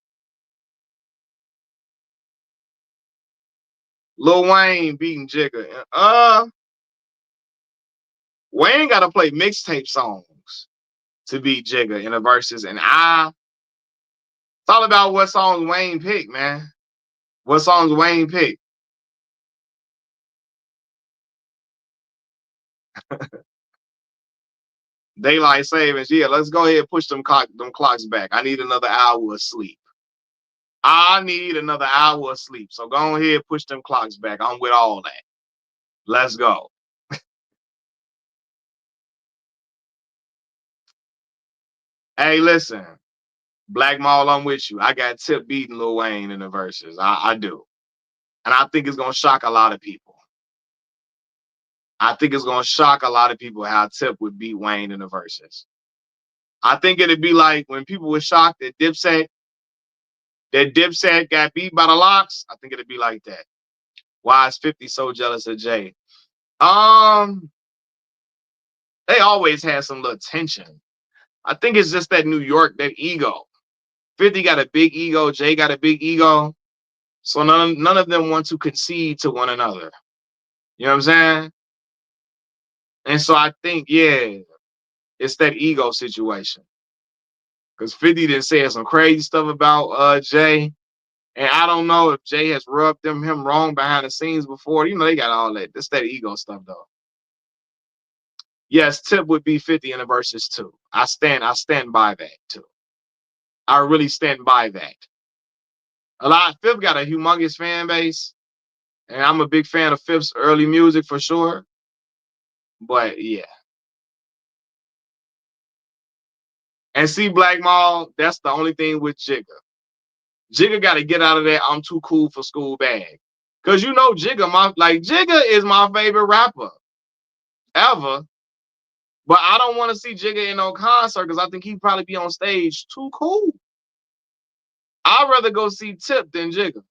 Lil Wayne beating Jigga. Wayne got to play mixtape songs to beat Jigga in the verses, and it's all about what songs Wayne picked, man. What songs Wayne picked. Daylight savings, yeah. Let's go ahead and push them clocks back. I need another hour of sleep. I need another hour of sleep. So go ahead, push them clocks back. I'm with all that. Let's go. Hey, listen, Black Maul, I'm with you. I got Tip beating Lil Wayne in the verses. I do. And I think it's going to shock a lot of people. I think it's going to shock a lot of people how Tip would beat Wayne in the verses. I think it'd be like when people were shocked that Dipset got beat by the Locks. I think it'd be like that. Why is 50 so jealous of Jay? They always had some little tension. I think it's just that New York, that ego. 50 got a big ego. Jay got a big ego. So none of them want to concede to one another. You know what I'm saying? And so I think, yeah, it's that ego situation. Because 50 done said some crazy stuff about Jay. And I don't know if Jay has rubbed him wrong behind the scenes before. You know, they got all that. It's that ego stuff, though. Yes, Tip would be 50 in the verses too. I stand by that too. I really stand by that. Fifth got a humongous fan base, and I'm a big fan of Fifth's early music for sure. But yeah. And see, Black Maul, that's the only thing with Jigga. Jigga got to get out of that I'm too cool for school bag. Cause you know Jigga is my favorite rapper ever. But I don't want to see Jigga in no concert because I think he'd probably be on stage too cool. I'd rather go see Tip than Jigga.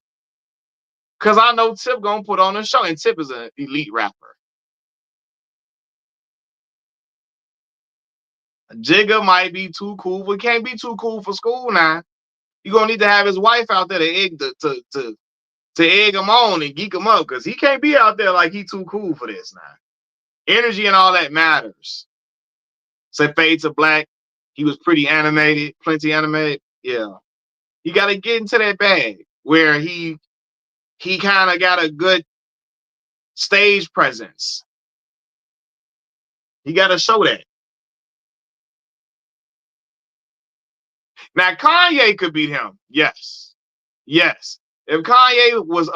Because I know Tip gonna put on a show, and Tip is an elite rapper. Jigga might be too cool, but can't be too cool for school now. You gonna need to have his wife out there to egg him on and geek him up, because he can't be out there like he too cool for this now. Energy and all that matters. Say Fade to Black. He was pretty animated, plenty animated. Yeah. You gotta get into that bag where he kind of got a good stage presence. He gotta show that. Now Kanye could beat him. Yes. Yes. If Kanye was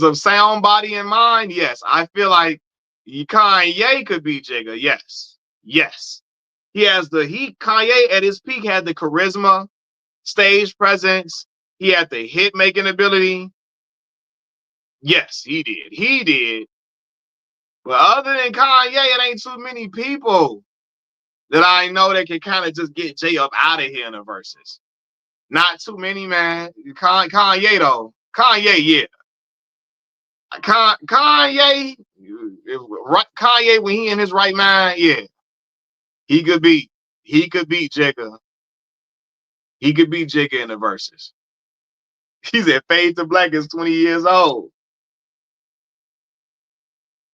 of sound body and mind, yes. I feel like Kanye could beat Jigga. Yes. Yes. Kanye at his peak had the charisma, stage presence. He had the hit making ability. Yes, he did. He did. But other than Kanye, it ain't too many people that I know that can kind of just get Jay up out of here in the verses. Not too many, man. Kanye though. Kanye, yeah. Kanye, Kanye when he in his right mind, yeah. He could beat Jigga. He could beat Jigga in the verses. He said Fade to Black is 20 years old.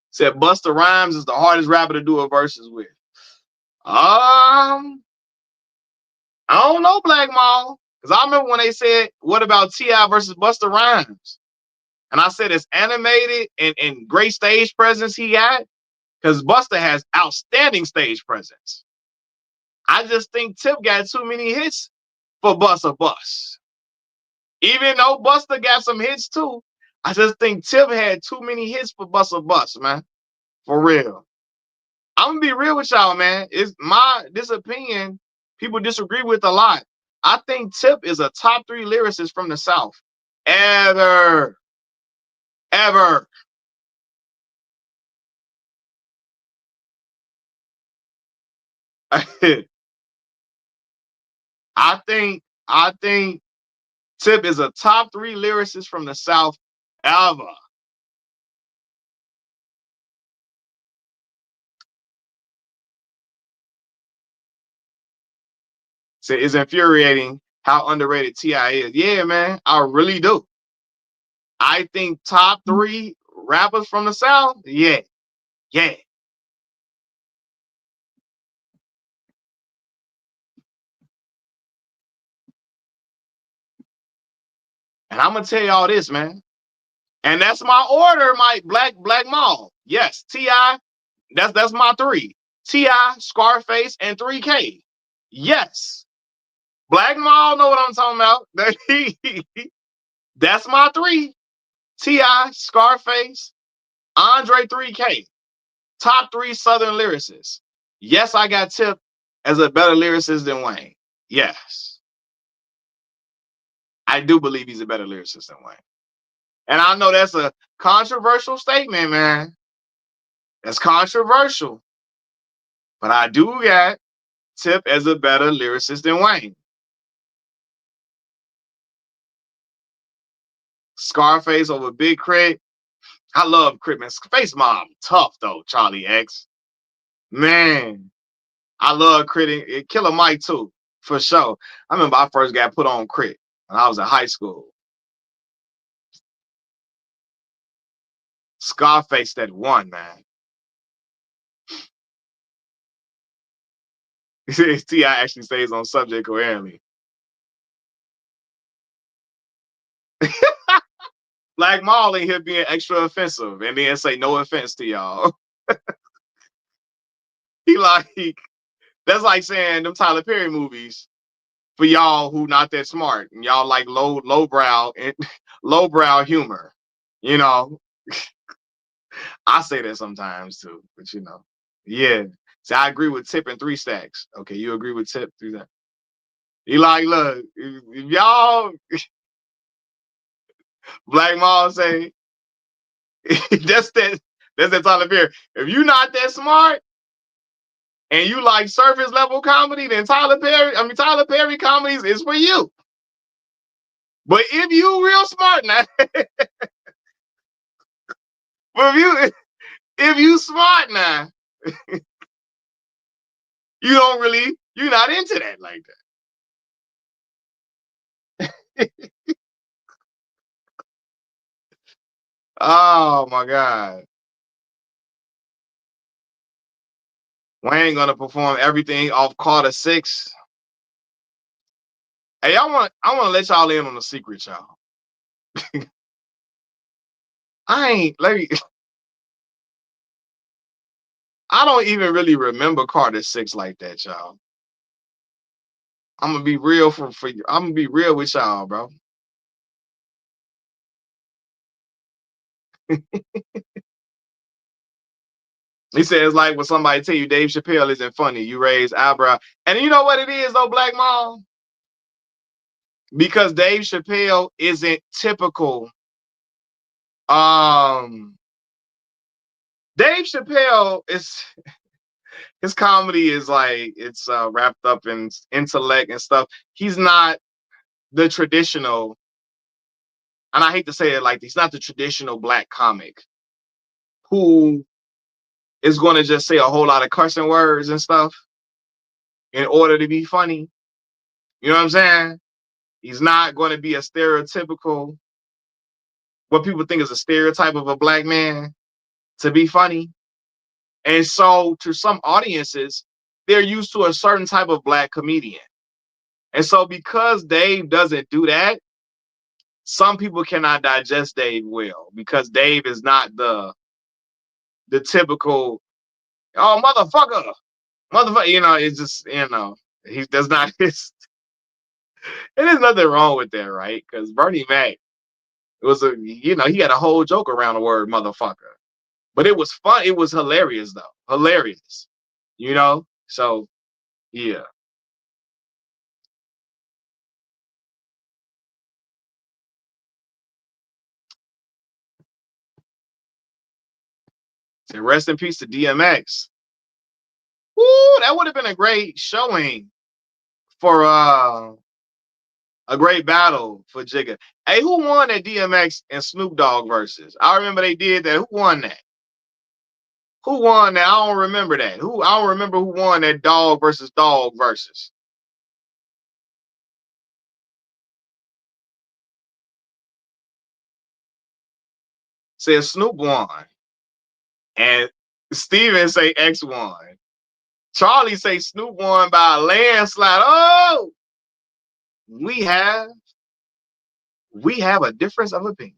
Said Busta Rhymes is the hardest rapper to do a verses with. I don't know, Black Mall. Because I remember when they said, what about T.I. versus Busta Rhymes? And I said, it's animated and great stage presence he got. Because Busta has outstanding stage presence. I just think Tip got too many hits for Busta Bus. Even though Busta got some hits too, I just think Tip had too many hits for Busta Bus, man. For real. I'm gonna be real with y'all, man. It's this opinion people disagree with a lot. I think Tip is a top 3 lyricist from the South. Ever. I think Tip is a top 3 lyricist from the South ever. So it's infuriating how underrated T.I. is. Yeah, man, I really do. I think top 3 rappers from the South, yeah. And I'm gonna tell y'all this, man. And that's my order, my Black Mall. Yes, T.I. That's my 3. T.I., Scarface, and 3K. Yes. Black Mall know what I'm talking about. That's my 3. T.I., Scarface, Andre 3K. Top 3 Southern lyricists. Yes, I got Tip as a better lyricist than Wayne. Yes. I do believe he's a better lyricist than Wayne. And I know that's a controversial statement, man. That's controversial. But I do got Tip as a better lyricist than Wayne. Scarface over Big Crit. I love Crit, man. Face Mob, tough though, Charlie X. Man, I love Crit. Killer Mike too, for sure. I remember I first got put on Crit when I was in high school. Scarface that one, man. T.I. actually stays on subject coherently. Black Maul in here being extra offensive and then say no offense to y'all. He like, that's like saying them Tyler Perry movies for y'all who not that smart and y'all like lowbrow and lowbrow humor. You know, I say that sometimes too, but you know, yeah. So I agree with Tip and 3 Stacks. Okay, you agree with Tip 3 Stacks? He like, look, if y'all Black Maul say that's that Tyler Perry. If you not that smart and you like surface level comedy, then Tyler Perry comedies is for you. But if you real smart now, but if you smart now, you're not into that like that. Oh my God. Wayne gonna perform everything off Carter 6. Hey, I want to let y'all in on the secret, y'all. I ain't let me. I don't even really remember Carter 6 like that, y'all. I'm gonna be real for you. I'm gonna be real with y'all, bro. He says like when somebody tell you Dave Chappelle isn't funny, you raise eyebrow. And you know what it is though, Black Mom? Because Dave Chappelle isn't typical. Um, Dave Chappelle is his comedy is like it's wrapped up in intellect and stuff. He's not the traditional, and I hate to say it like he's not the traditional black comic who is going to just say a whole lot of cursing words and stuff in order to be funny. You know what I'm saying? He's not going to be a stereotypical, what people think is a stereotype of a black man to be funny. And so to some audiences, they're used to a certain type of black comedian. And so because Dave doesn't do that, some people cannot digest Dave well because Dave is not the typical, oh motherfucker, it's just, he does not and there's nothing wrong with that, right? Because Bernie Mac he had a whole joke around the word motherfucker. But it was fun, it was hilarious though. Hilarious. So yeah. So rest in peace to DMX. Woo, that would have been a great showing for a great battle for Jigga. Hey, who won that DMX and Snoop Dogg versus? I remember they did that. Who won that? Who won that? I don't remember that. I don't remember who won that dog versus dog versus. Said Snoop won. And Steven say X won. Charlie say Snoop won by a landslide. Oh, we have a difference of opinion.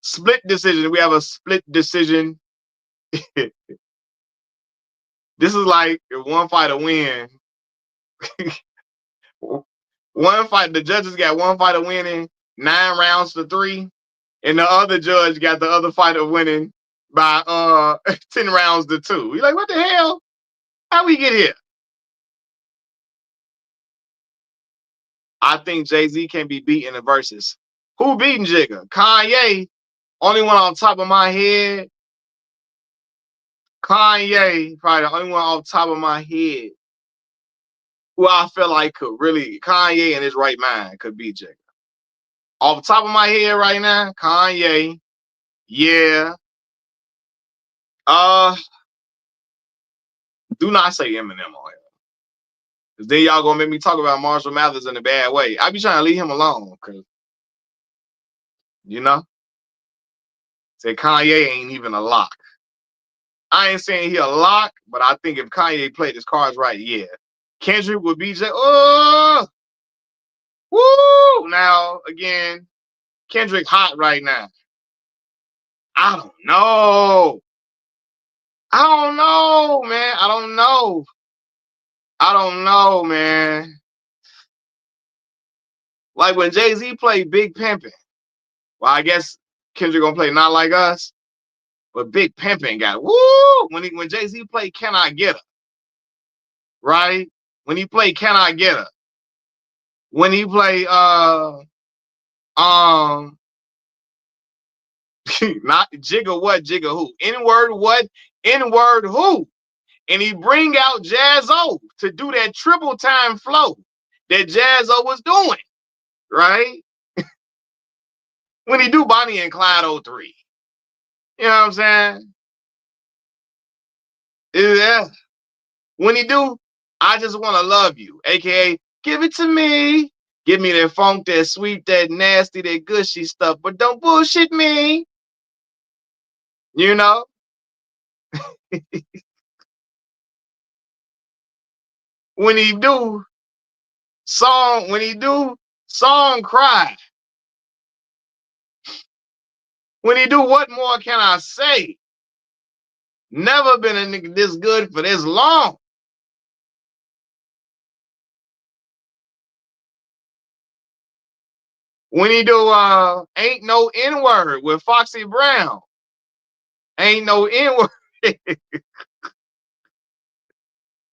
Split decision. We have a split decision. This is like if one fighter win. One fight, the judges got one fighter winning 9 rounds to 3, and the other judge got the other fighter winning by 10 rounds to 2. You're like, what the hell? How we get here? I think Jay-Z can be beat in the verses. Who beating Jigga? Kanye. Only one on top of my head. Kanye, probably the only one off top of my head who I feel like could really, Kanye in his right mind could beat Jigga. Off the top of my head right now, Kanye. Yeah. Uh, do not say Eminem on here. Cause then y'all gonna make me talk about Marshall Mathers in a bad way. I be trying to leave him alone, cause you know, say Kanye ain't even a lock. I ain't saying he a lock, but I think if Kanye played his cards right, yeah. Kendrick would be just woo. Now again, Kendrick hot right now. I don't know. I don't know, man. I don't know. I don't know, man. Like when Jay-Z played Big Pimpin'. Well, I guess Kendrick gonna play Not Like Us, but Big Pimpin' got woo. When Jay-Z played Can I Get Her, right? When he played Can I Get Her, when he played um not Jigga what, Jigga who, N-word what, N-word who, and he bring out Jazzo to do that triple time flow that Jazzo was doing, right? When he do Bonnie and Clyde '03, you know what I'm saying? Yeah. When he do I just want to love you, aka give it to me. Give me that funk, that sweet, that nasty, that gushy stuff, but don't bullshit me. You know? When he do, song cry. When he do, what more can I say? Never been a nigga this good for this long. When he do Ain't No N-Word with Foxy Brown. Ain't no N-Word.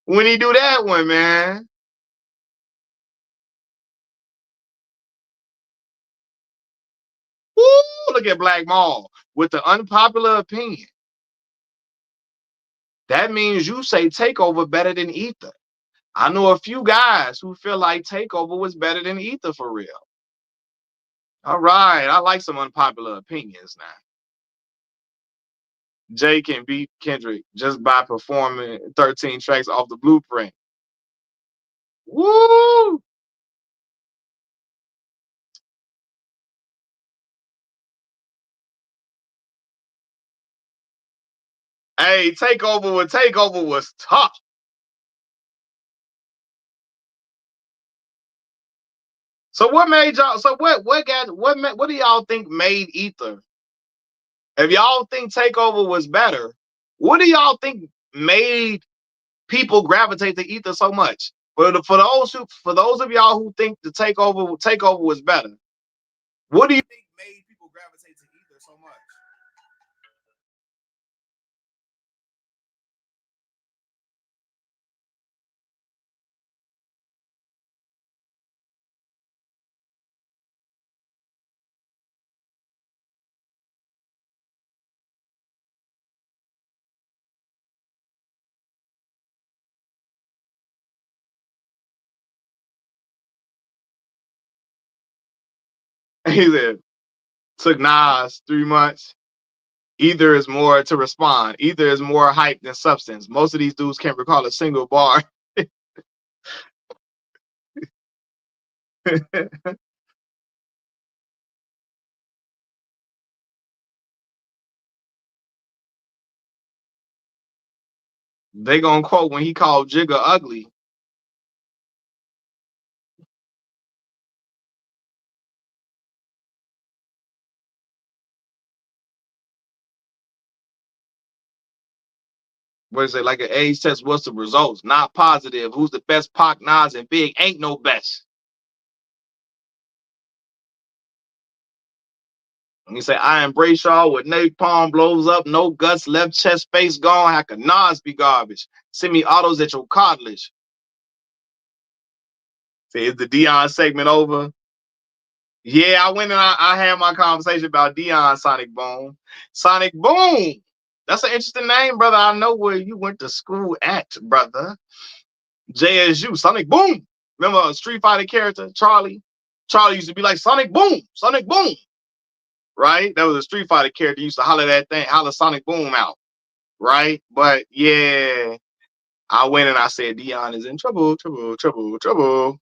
When he do that one, man. Woo, look at Black Maul with the unpopular opinion. That means you say Takeover better than Ether. I know a few guys who feel like Takeover was better than Ether for real. All right, I like some unpopular opinions now. Jay can beat Kendrick just by performing 13 tracks off the blueprint. Woo! Hey, Takeover was tough. So what made y'all? So what do y'all think made Ether? If y'all think Takeover was better, what do y'all think made people gravitate to Ether so much? For those of y'all who think the Takeover was better, what do you think made people gravitate to Ether so much? He said, took Nas 3 months. Either is more to respond. Either is more hype than substance. Most of these dudes can't recall a single bar. They gonna quote when he called Jigga ugly. What is it, like an age test? What's the results? Not positive. Who's the best? Pac, Nas, and Big ain't no best. And he say, I embrace y'all with napalm blows up, no guts, left chest, face gone. How can Nas be garbage? Send me autos at your cartilage. Say, is the Deion segment over? Yeah, I went and I had my conversation about Deion Sonic Boom. Sonic Boom. That's an interesting name, brother. I know where you went to school at, brother. JSU, Sonic Boom. Remember a Street Fighter character, Charlie? Charlie used to be like Sonic Boom, Sonic Boom, right? That was a Street Fighter character. He used to holler that thing, holler Sonic Boom out, right? But yeah, I went and I said Deion is in trouble, trouble, trouble, trouble.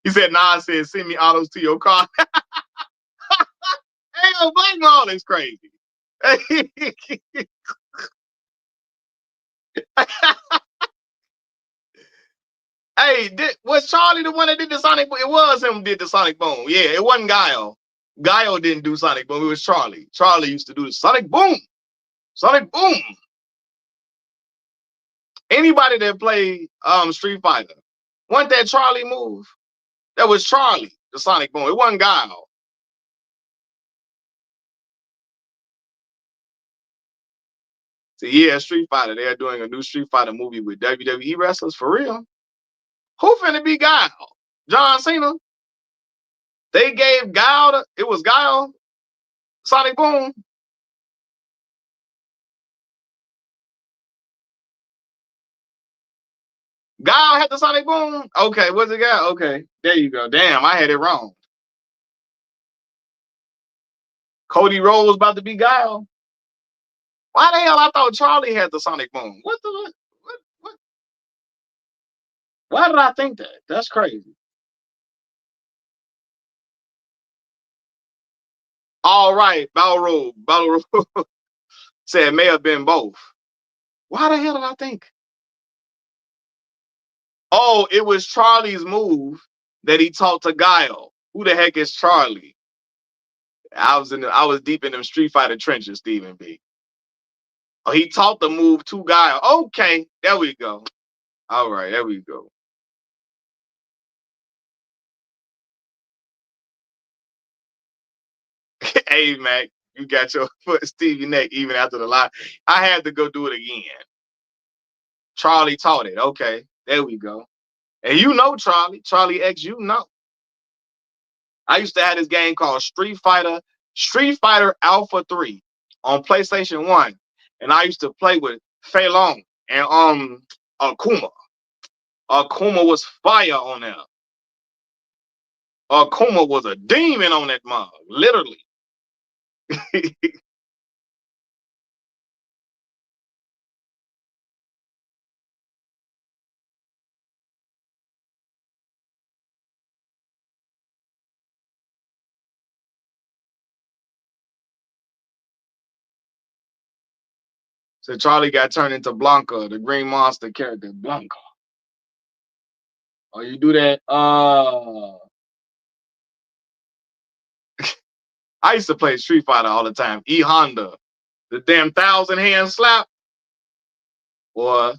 He said, nah, I said, send me autos to your car. Hey, yo, Black Maul is crazy. Hey, was Charlie the one that did the Sonic Boom? It was him who did the Sonic Boom. Yeah, it wasn't Guile. Guile didn't do Sonic Boom. It was Charlie. Charlie used to do the Sonic Boom. Sonic Boom. Anybody that played Street Fighter, wasn't that Charlie move? That was Charlie, the Sonic Boom. It wasn't Guile. So yeah, Street Fighter. They're doing a new Street Fighter movie with WWE wrestlers for real. Who finna be Guile? John Cena. They gave Guile. It was Guile. Sonic Boom. Guile had the Sonic Boom. Okay, what's it got? Okay, there you go. Damn, I had it wrong. Cody Rhodes was about to be Guile. Why the hell I thought Charlie had the Sonic Boom? What the what? Why did I think that? That's crazy. All right, Battle Rule said it may have been both. Why the hell did I think? Oh, it was Charlie's move that he taught to Guile. Who the heck is Charlie? I was deep in them Street Fighter trenches, Stephen B. Oh, he taught the move to Guile. Okay, there we go. All right, there we go. Hey, Mac, you got your foot Stevie neck even after the lie. I had to go do it again. Charlie taught it. Okay, there we go. And you know Charlie X, you know. I used to have this game called Street Fighter Alpha 3 on PlayStation 1. And I used to play with Fei Long and Akuma. Akuma was fire on there. Akuma was a demon on that mug, literally. So Charlie got turned into Blanca, the green monster character, Blanca. Oh, you do that? I used to play Street Fighter all the time. E Honda, the damn thousand hand slap. Boy,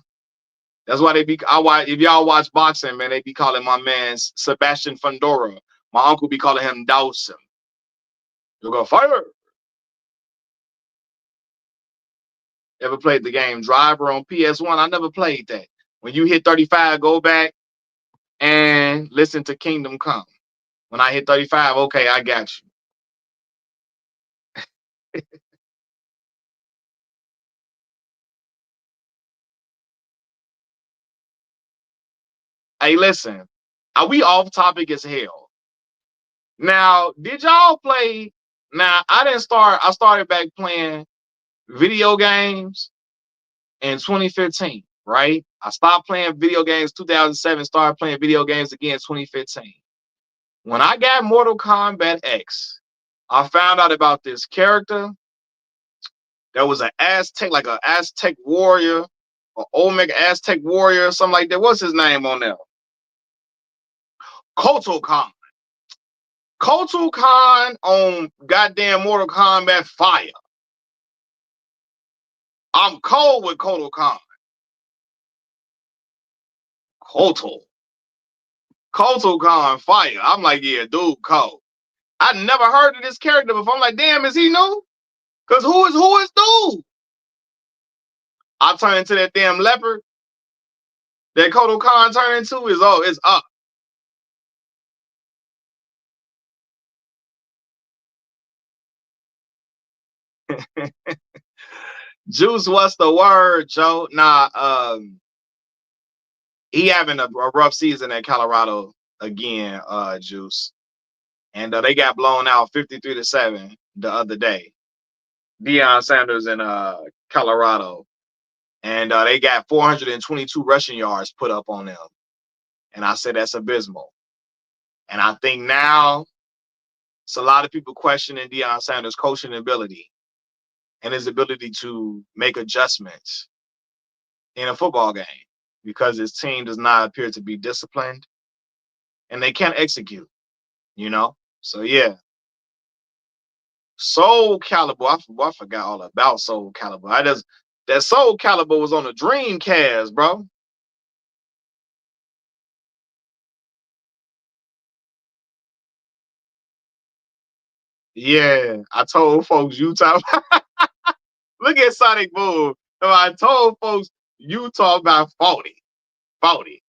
that's why they be. I watch if y'all watch boxing, man. They be calling my man Sebastian Fundora. My uncle be calling him Dawson. You go fire. Ever played the game Driver on PS1? I never played that. When you hit 35, go back and listen to Kingdom Come. When I hit 35, okay, I got you. Hey, listen, are we off topic as hell? Now, did y'all play? Now, I didn't start. I started back playing video games in 2015, right? I stopped playing video games 2007, started playing video games again 2015. When I got Mortal Kombat X, I found out about this character that was an Aztec, like an Aztec warrior, or Omega Aztec warrior, something like that. What's his name on there? Kotal Khan. Kotal Khan on goddamn Mortal Kombat fire. I'm cold with Kotal Khan. Kotal. Kotal Khan fire. I'm like, yeah, dude, cold. I never heard of this character before. I'm like, damn, is he new? Cause who is dude? I turn into that damn leopard. That Kotal Khan turned into is it's up. Juice, what's the word, Joe? Nah, he having a rough season at Colorado again, Juice. And they got blown out 53-7 the other day. Deion Sanders in Colorado. And they got 422 rushing yards put up on them. And I said that's abysmal. And I think now it's a lot of people questioning Deion Sanders' coaching ability and his ability to make adjustments in a football game because his team does not appear to be disciplined and they can't execute, you know? So, yeah. Soul Calibur. I forgot all about Soul Calibur. That Soul Calibur was on the Dreamcast, bro. Yeah, I told folks Utah. Look at Sonic Boom. I told folks Utah by 40. 40.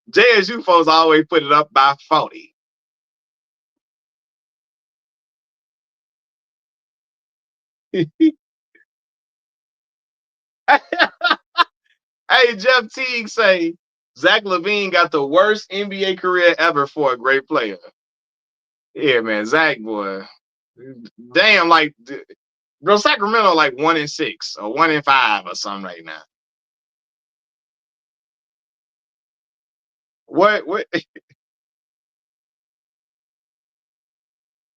JSU folks always put it up by 40. Hey, Jeff Teague say Zach LaVine got the worst NBA career ever for a great player. Yeah, man, Zach boy. Damn, like bro, Sacramento like 1-6 or 1-5 or something right now. What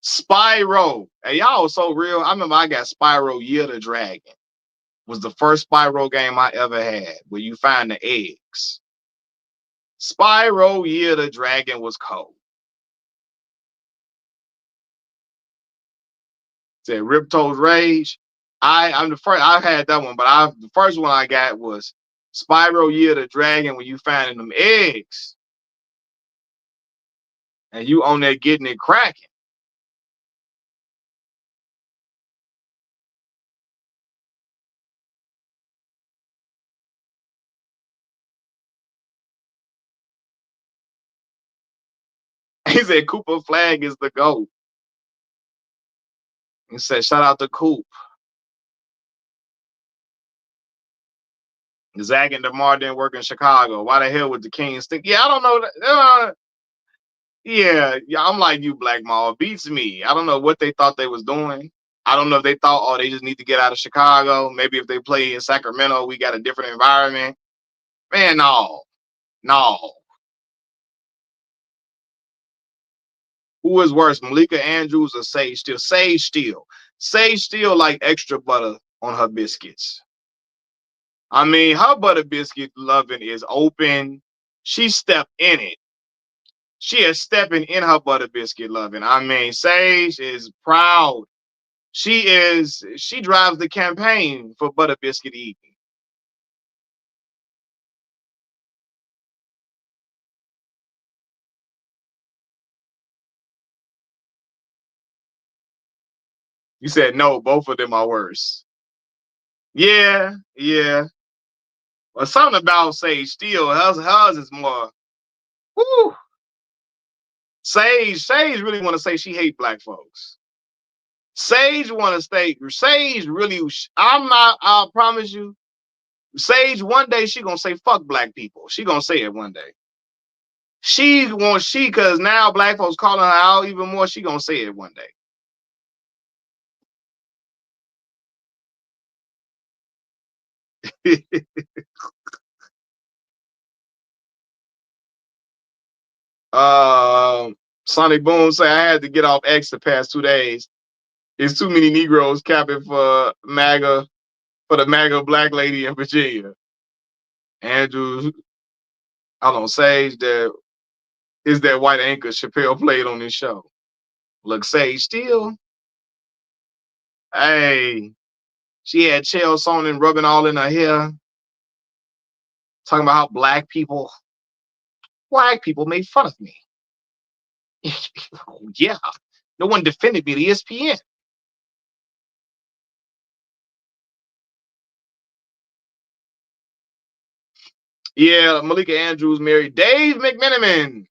Spyro. Hey, y'all was so real. I remember I got Spyro Year the Dragon. Was the first Spyro game I ever had where you find the eggs. Spyro Year the Dragon was cold. Said Ripto's Rage. I'm the first. I had that one, but the first one I got was Spyro Year the Dragon when you finding them eggs and you on there getting it cracking. He said Cooper Flag is the GOAT. He said shout out to Coop. Zach and DeMar didn't work in Chicago. Why the hell would the Kings think? Yeah, I don't know. Yeah, I'm like you, Black Mall. Beats me. I don't know what they thought they was doing. I don't know if they thought, oh, they just need to get out of Chicago. Maybe if they play in Sacramento, we got a different environment. Man, no. No. Who is worse, Malika Andrews or Sage Steele? Sage Steele. Sage Steele like extra butter on her biscuits. I mean, her butter biscuit loving is open. She stepped in it. She is stepping in her butter biscuit loving. I mean, Sage is proud. She drives the campaign for butter biscuit eating. You said no, both of them are worse. Yeah, yeah. But something about Sage Steele, hers is more. Woo. Sage really want to say she hate black folks. Sage want to stay. Sage really. I'm not. I promise you. Sage one day she gonna say fuck black people. She gonna say it one day. Cause now black folks calling her out even more. She gonna say it one day. Sonny Boom say I had to get off X the past 2 days. It's too many Negroes capping for MAGA for the MAGA black lady in Virginia. Andrew, I don't Sage that is that white anchor Chappelle played on this show. Look, Sage Steele. Hey, she had Chael Sonnen rubbing all in her hair, talking about how black people made fun of me. Yeah, no one defended me at ESPN. Yeah, Malika Andrews married Dave McMenamin.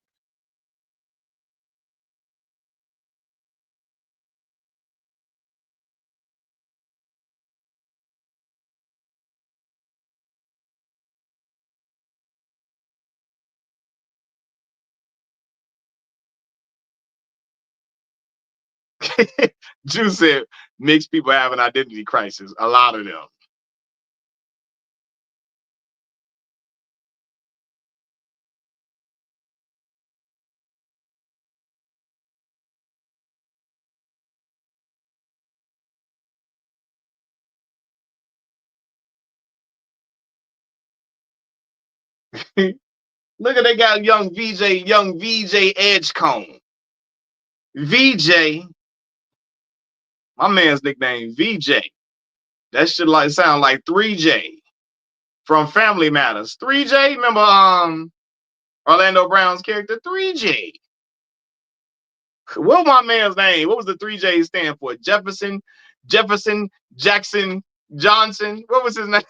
Juice said mixed people have an identity crisis. A lot of them. Look at they got young VJ Edgecombe. VJ, my man's nickname VJ. That should like sound like 3J from Family Matters. 3J, remember Orlando Brown's character 3J. What was my man's name? What was the 3J stand for? Jefferson, Jackson, Johnson. What was his name?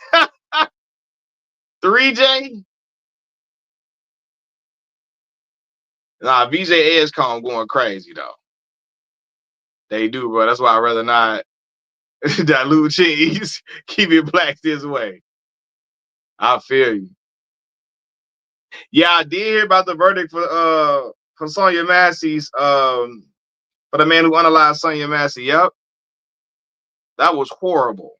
3J? Nah, VJ Edgecombe going crazy though. They do, bro. That's why I'd rather not dilute cheese. Keep it black this way. I feel you. Yeah, I did hear about the verdict for Sonya Massey's for the man who unalived Sonya Massey. Yep. That was horrible.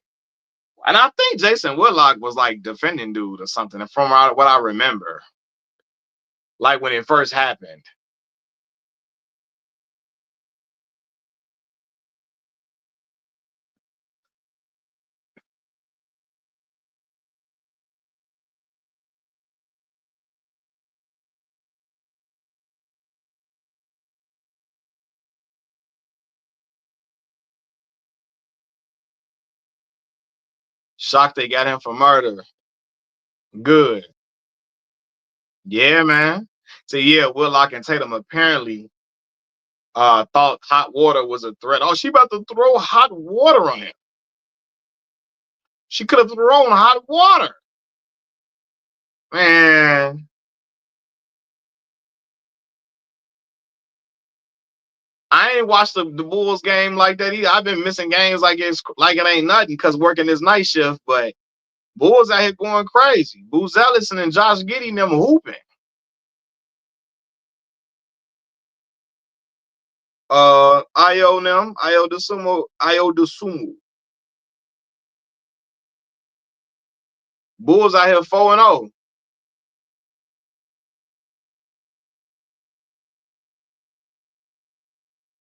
And I think Jason Whitlock was like defending dude or something from what I remember. like when it first happened. Shocked they got him for murder. Good. Yeah, man. So yeah, Whitlock and Tatum apparently thought hot water was a threat. Oh, she about to throw hot water on him. She could have thrown hot water. Man. I ain't watched the Bulls game like that either. I've been missing games like it ain't nothing because working this night shift, but Bulls out here going crazy. Booz Ellison and Josh Giddey them hooping. Io DeSumo. Bulls out here 4-0.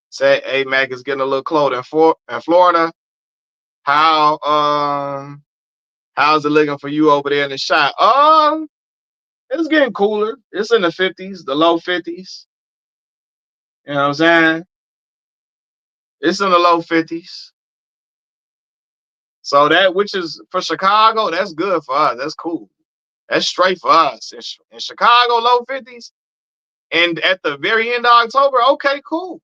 Say, hey, Mac is getting a little cold in Florida. How's it looking for you over there in the shot? It's getting cooler. It's in the 50s, the low 50s. You know what I'm saying? It's in the low 50s. So that, which is for Chicago, that's good for us. That's cool. That's straight for us. In Chicago, low 50s. And at the very end of October, okay, cool.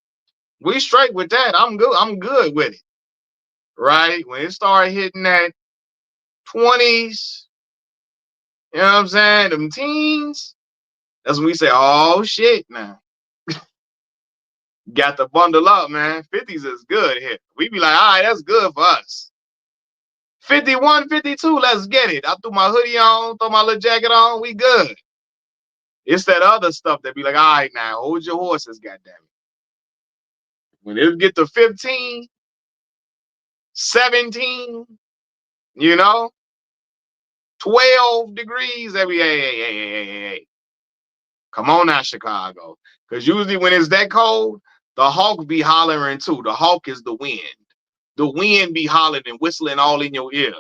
We straight with that. I'm good. I'm good with it. Right? When it started hitting that 20s, you know what I'm saying? Them teens, that's when we say, oh shit, man. Got to bundle up, man. 50s is good here. We be like, all right, that's good for us. 51, 52, let's get it. I threw my hoodie on, throw my little jacket on, we good. It's that other stuff that be like, all right, now, hold your horses, goddammit. When it get to 15, 17, you know, 12 degrees every, hey. Come on now, Chicago. Because usually when it's that cold, the Hawk be hollering too. The Hawk is the wind. The wind be hollering and whistling all in your ear.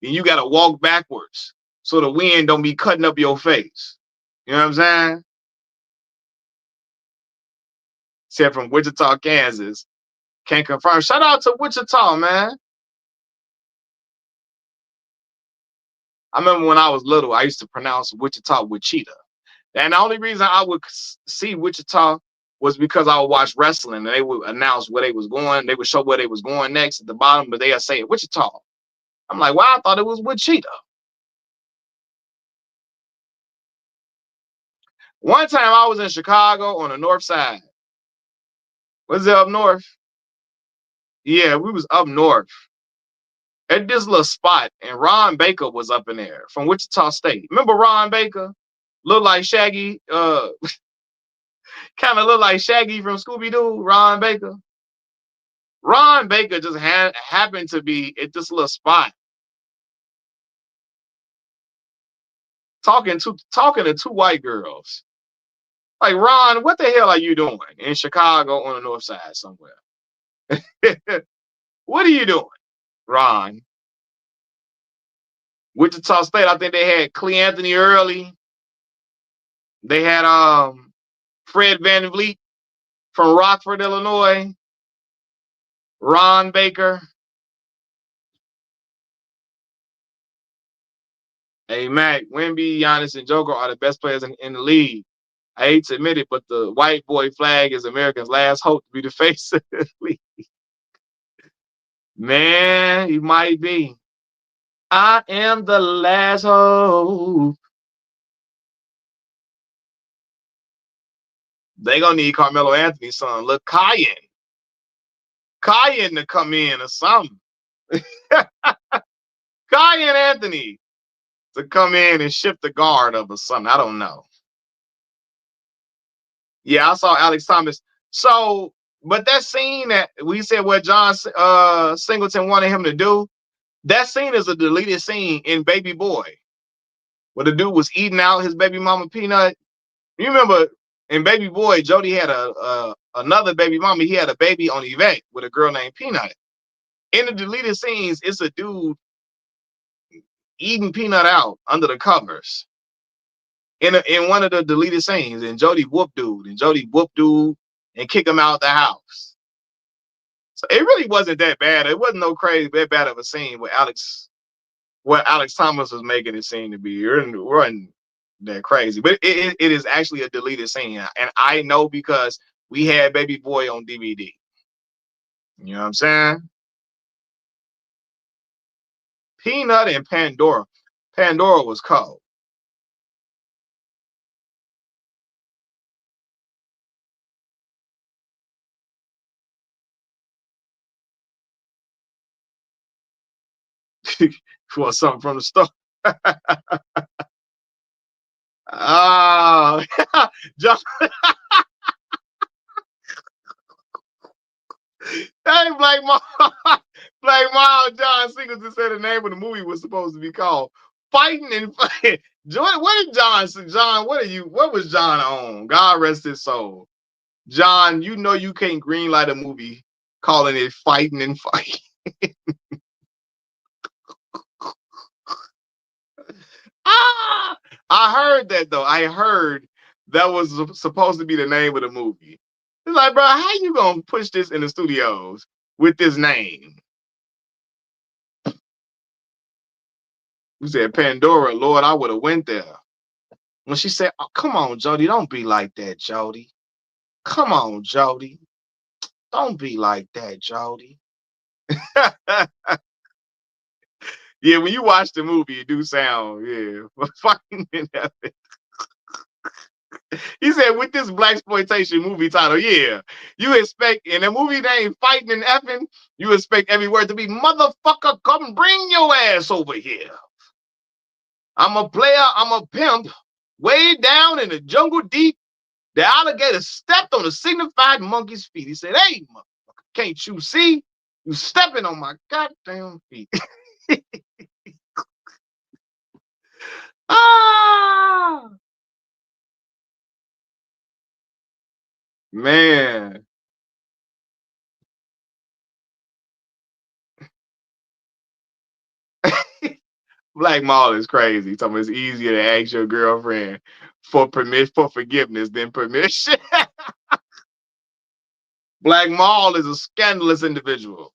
And you got to walk backwards so the wind don't be cutting up your face. You know what I'm saying? Said from Wichita, Kansas. Can't confirm. Shout out to Wichita, man. I remember when I was little, I used to pronounce Wichita Wichita. And the only reason I would see Wichita was because I would watch wrestling and they would announce where they was going. They would show where they was going next at the bottom, but they would say Wichita. I'm like, well, I thought it was Wichita. One time I was in Chicago on the north side. Was it up north? Yeah, we was up north at this little spot, and Ron Baker was up in there from Wichita State. Remember Ron Baker? Looked like Shaggy, kind of looked like Shaggy from Scooby-Doo, Ron Baker. Ron Baker just happened to be at this little spot talking to two white girls. Like, Ron, what the hell are you doing in Chicago on the north side somewhere? What are you doing, Ron? Wichita State, I think they had Clee Anthony Early. They had Fred Van Vliet from Rockford, Illinois. Ron Baker. Hey, Mac, Wemby, Giannis, and Joker are the best players in the league. I hate to admit it, but the white boy flag is America's last hope to be the face of the league. Man, he might be. I am the last hope. They gonna need Carmelo Anthony's son. Look, Cayenne to come in or something. Cayenne Anthony to come in and shift the guard up or something. I don't know. Yeah, I saw Alex Thomas. So, but that scene that we said what John Singleton wanted him to do, that scene is a deleted scene in Baby Boy, where the dude was eating out his baby mama peanut. You remember in Baby Boy, Jody had another baby mama. He had a baby on Yvette with a girl named Peanut. In the deleted scenes, it's a dude eating Peanut out under the covers. In one of the deleted scenes, and Jody whoop dude, and kick him out the house. So it really wasn't that bad. It wasn't no crazy that bad of a scene with what Alex Thomas was making it seem to be. It wasn't that crazy, but it is actually a deleted scene, and I know because we had Baby Boy on DVD. You know what I'm saying? Peanut and Pandora. Pandora was cold. For something from the store. Oh, John, hey, Black Mom, Black Mom, John Singleton said the name of the movie was supposed to be called Fighting and Fighting. What did John say? John, what was John on? God rest his soul. John, you know you can't greenlight a movie calling it Fighting and Fighting. Ah, I heard that though. I heard that was supposed to be the name of the movie. It's like, bro, how you gonna push this in the studios with this name? You said Pandora, Lord, I would have went there. When she said, oh, come on, Jody, don't be like that, Jody. Come on, Jody. Don't be like that, Jody. Yeah, when you watch the movie, it do sound, yeah. Fucking he said, with this blaxploitation movie title, yeah, you expect in a movie named Fighting and Effing, you expect every word to be motherfucker, come bring your ass over here. I'm a player, I'm a pimp, way down in the jungle deep. The alligator stepped on a signified monkey's feet. He said, hey, motherfucker, can't you see? You stepping on my goddamn feet. Ah, man. Black Maul is crazy. Talking it's easier to ask your girlfriend for forgiveness than permission. Black Maul is a scandalous individual.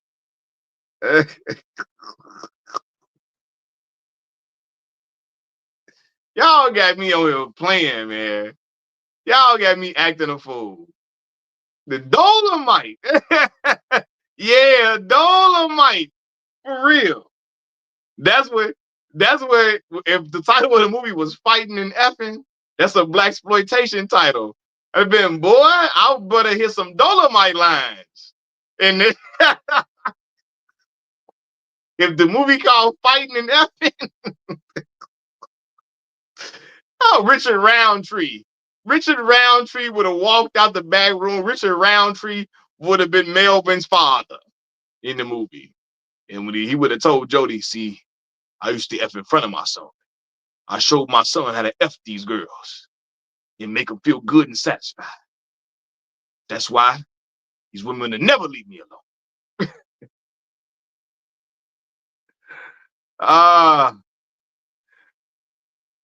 Y'all got me on here playing, man. Y'all got me acting a fool. The Dolomite. Yeah, Dolomite. For real. That's what if the title of the movie was Fighting and Effing, that's a blaxploitation title. I've been, boy, I better hear some Dolomite lines. And then, if the movie called Fighting and Effing, oh, Richard Roundtree. Richard Roundtree would have walked out the back room. Richard Roundtree would have been Melvin's father in the movie. And when he would have told Jody, see, I used to F in front of my son. I showed my son how to F these girls and make them feel good and satisfied. That's why these women will never leave me alone.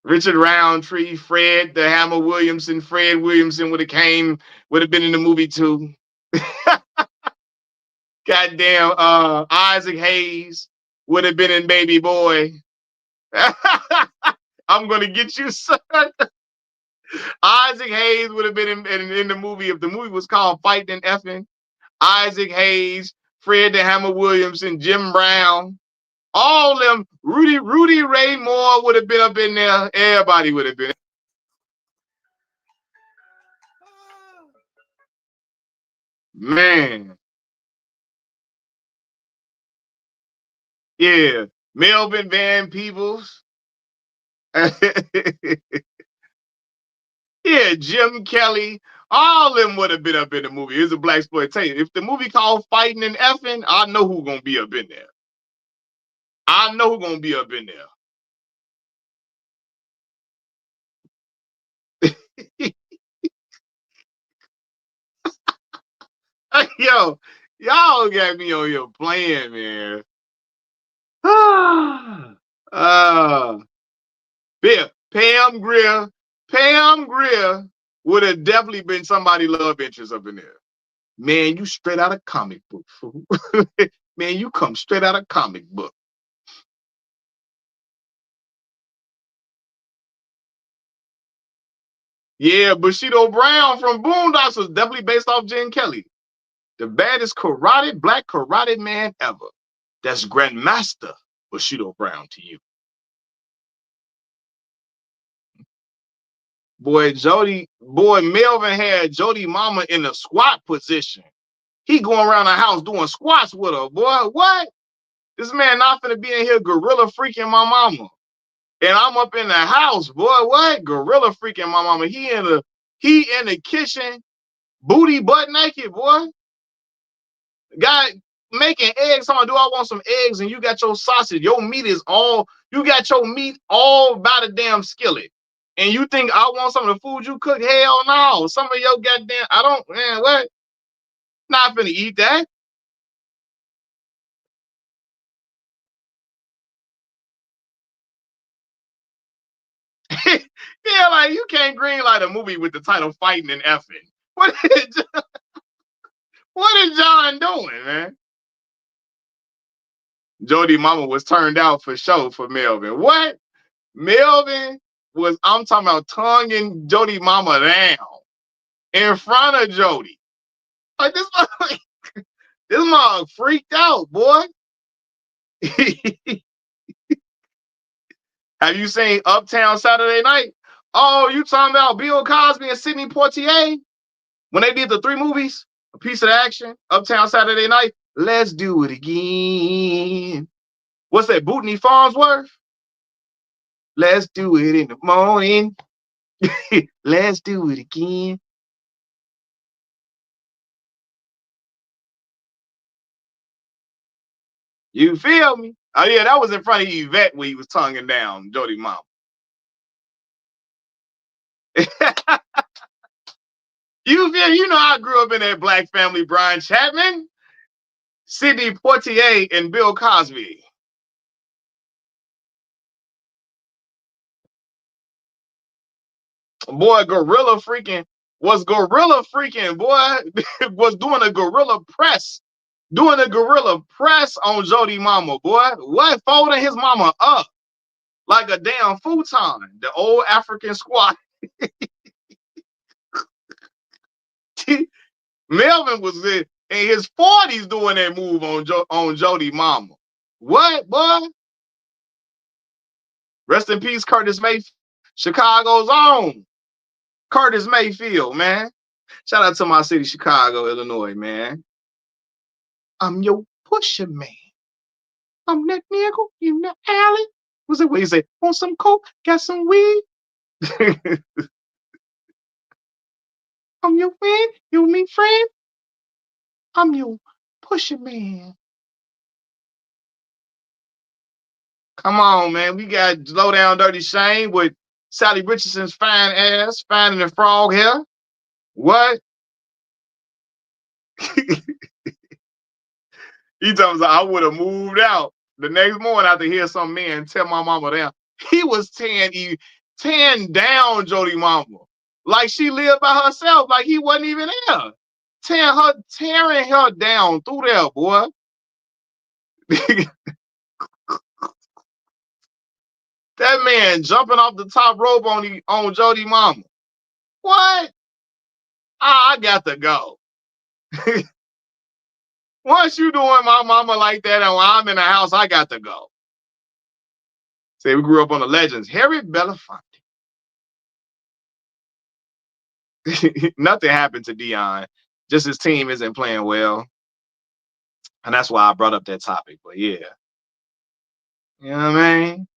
Richard Roundtree, Fred the Hammer Williamson, Fred Williamson would have been in the movie too. Goddamn, Isaac Hayes would have been in Baby Boy. I'm gonna get you, son. Isaac Hayes would have been in the movie if the movie was called Fighting and Effing. Isaac Hayes, Fred the Hammer Williamson, Jim Brown, all them, Rudy Ray Moore would have been up in there. Everybody would have been. Man. Yeah. Melvin Van Peebles. Yeah, Jim Kelly. All them would have been up in the movie. It's a blaxploitation. If the movie called Fighting and Effing, I know who's gonna be up in there. I know who's gonna be up in there. Yo, y'all got me on here playing, man. uh, Bill, Pam Grier would have definitely been somebody love interest up in there. Man, you straight out of comic book, fool. Man, you come straight out of comic book. Yeah, Bushido Brown from Boondocks was definitely based off Jen Kelly. The baddest black carotid man ever. That's Grandmaster Bushido Brown to you. Boy, Melvin had Jody Mama in the squat position. He going around the house doing squats with her. Boy, what? This man not finna be in here gorilla freaking my mama. And I'm up in the house, boy, what? Gorilla freaking my mama. He in the kitchen, booty butt naked, boy. Guy making eggs. Someone do I want some eggs? And you got your sausage. Your meat is all, you got your meat all by the damn skillet. And you think I want some of the food you cook? Hell no. Some of your goddamn, I don't, man, what? Not finna eat that. Yeah, like you can't green light a movie with the title Fighting and Effing. What is John doing, man? Jody Mama was turned out for show for Melvin. What? Melvin was, I'm talking about tonguing Jody Mama down in front of Jody. Like this mom freaked out, boy. Have you seen Uptown Saturday Night? Oh, you talking about Bill Cosby and Sidney Poitier? When they did the 3 movies, A Piece of Action, Uptown Saturday Night, Let's Do It Again. What's that, Bootney Farnsworth? Let's do it in the morning. Let's do it again. You feel me? Oh yeah, that was in front of Yvette when he was tonguing down Jody Mama. You feel? You know I grew up in that black family. Brian Chapman, Sidney Poitier, and Bill Cosby. Boy, gorilla freaking boy was doing a gorilla press on Jody Mama, boy. What, folding his mama up like a damn futon, the old African squat. Melvin was in his 40s doing that move on Jody Mama. What, boy? Rest in peace, Curtis Mayfield. Chicago's own Curtis Mayfield, man. Shout out to my city, Chicago, Illinois, man. I'm your pusher man. I'm that nigga in the alley. What's it what you say? Want some coke? Got some weed? I'm your friend. You and me friend? I'm your pusher man. Come on, man. We got Low Down Dirty Shane with Sally Richardson's fine ass, finding the frog hair. What? He tells me I would have moved out the next morning after hear some man tell my mama down. He was tearing down Jody Mama. Like she lived by herself, like he wasn't even there. Tearing her down through there, boy. That man jumping off the top rope on Jody Mama. What? I got to go. Once you doing my mama like that and when I'm in the house, I got to go. Say we grew up on the legends. Harry Belafonte. Nothing happened to Deion. Just his team isn't playing well. And that's why I brought up that topic. But yeah. You know what I mean?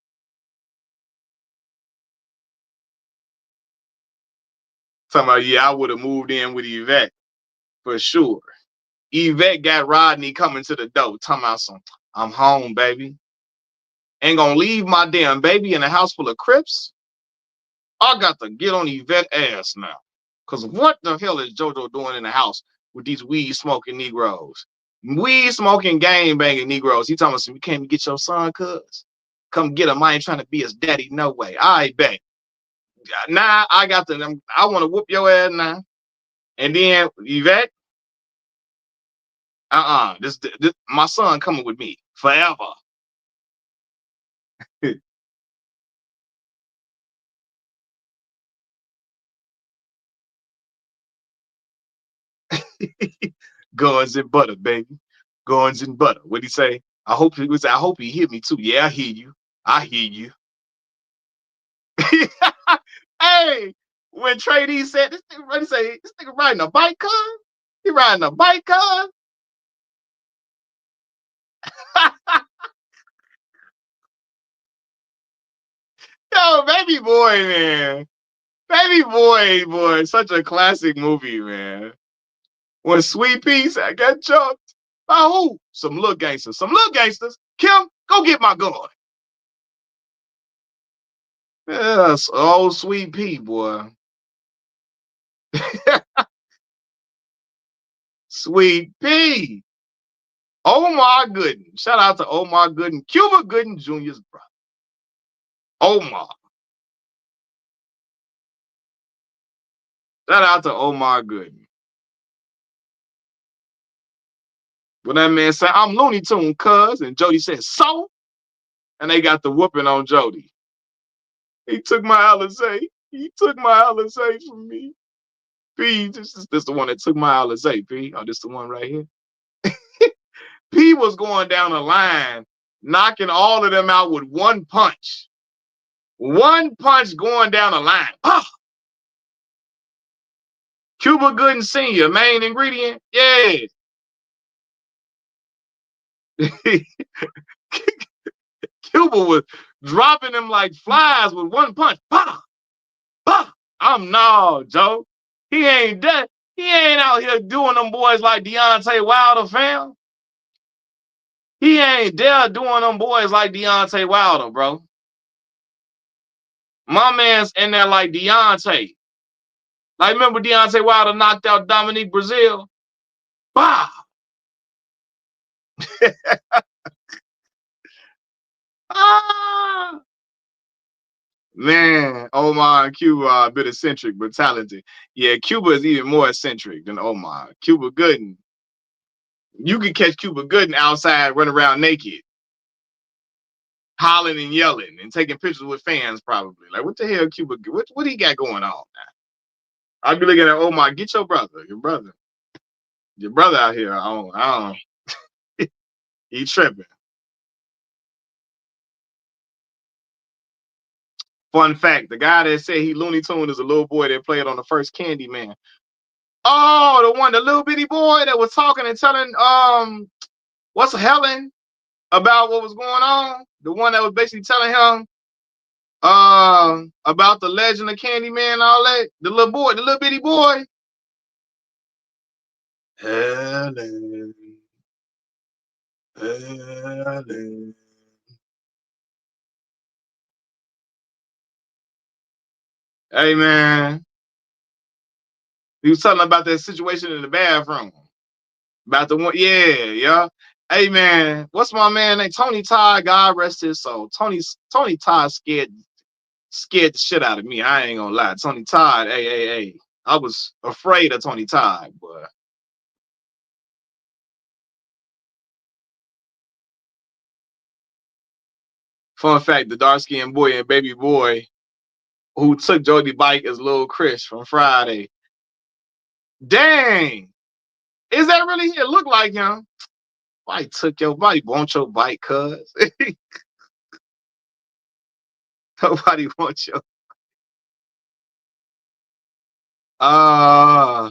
Talking about, yeah, I would have moved in with Yvette for sure. Yvette got Rodney coming to the door, talking about some, I'm home, baby. Ain't gonna leave my damn baby in a house full of Crips. I got to get on Yvette ass now. Cause what the hell is JoJo doing in the house? with these weed smoking Negroes. Weed smoking, gang banging Negroes. He talking about some, you can't get your son, cuz. Come get him. I ain't trying to be his daddy. No way. I bet. Now I got the, I want to whoop your ass now. And then Yvette, this my son coming with me forever. Guns and butter, baby. Guns and butter. What'd he say? I hope he hear me too. Yeah, I hear you. I hear you. Hey, when Trey D said this nigga, what he say? This nigga riding a bike car? He riding a bike car? Yo, baby boy, man. Baby boy, such a classic movie, man. When Sweet Pea said, I got jumped. By who? Some little gangsters. Some little gangsters. Kim, go get my gun. Yes, old Sweet Pea, boy. Sweet Pea. Omar Gooden. Shout out to Omar Gooden. Cuba Gooden Jr.'s brother. Omar. Shout out to Omar Gooden. When that man said, I'm Looney Tune, cuz, and Jody said, so? And they got the whooping on Jody. He took my Alizé. He took my Alizé from me. P, this the one that took my Alizé, P. Oh, this the one right here. P was going down the line, knocking all of them out with one punch. One punch going down the line. Ah! Cuba Gooden Sr., main ingredient. Yeah. Cuba was dropping them like flies with one punch. Bah! Bah! I'm no, Joe. He ain't dead. He ain't out here doing them boys like Deontay Wilder, fam. He ain't there doing them boys like Deontay Wilder, bro. My man's in there like Deontay. Like, remember Deontay Wilder knocked out Dominique Brazil? Bah! Ah! Man, Omar and Cuba are a bit eccentric, but talented. Yeah, Cuba is even more eccentric than Omar. Cuba Gooden. You can catch Cuba Gooden outside running around naked, hollering and yelling and taking pictures with fans, probably. Like, what the hell, Cuba? What he got going on now? I'd be looking at Omar, get your brother out here. I don't. He tripping. Fun fact: the guy that said he Looney Tune is a little boy that played on the first Candyman. Oh, the little bitty boy that was talking and telling what's Helen about what was going on. The one that was basically telling him about the legend of Candyman and all that. The little boy, the little bitty boy. Helen. Helen. Hey man. He was telling about that situation in the bathroom. About the one, yeah. Hey man, what's my man name? Tony Todd, God rest his soul. Tony Todd scared the shit out of me. I ain't gonna lie. Tony Todd, hey. I was afraid of Tony Todd, but fun fact, the dark-skinned boy and baby boy who took Jody bike is Lil Chris from Friday. Dang. Is that really it? Look like him. Why took your bike? Want your bike, cuz? Nobody wants your uh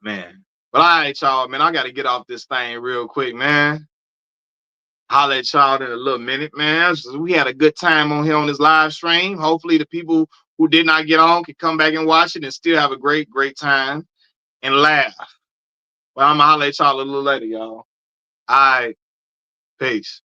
man. But all right, y'all, man. I gotta get off this thing real quick, man. Holler at y'all in a little minute, man. So we had a good time on here on this live stream. Hopefully the people who did not get on can come back and watch it and still have a great time and laugh. Well, I'm gonna holler at y'all a little later, y'all. All right. Peace.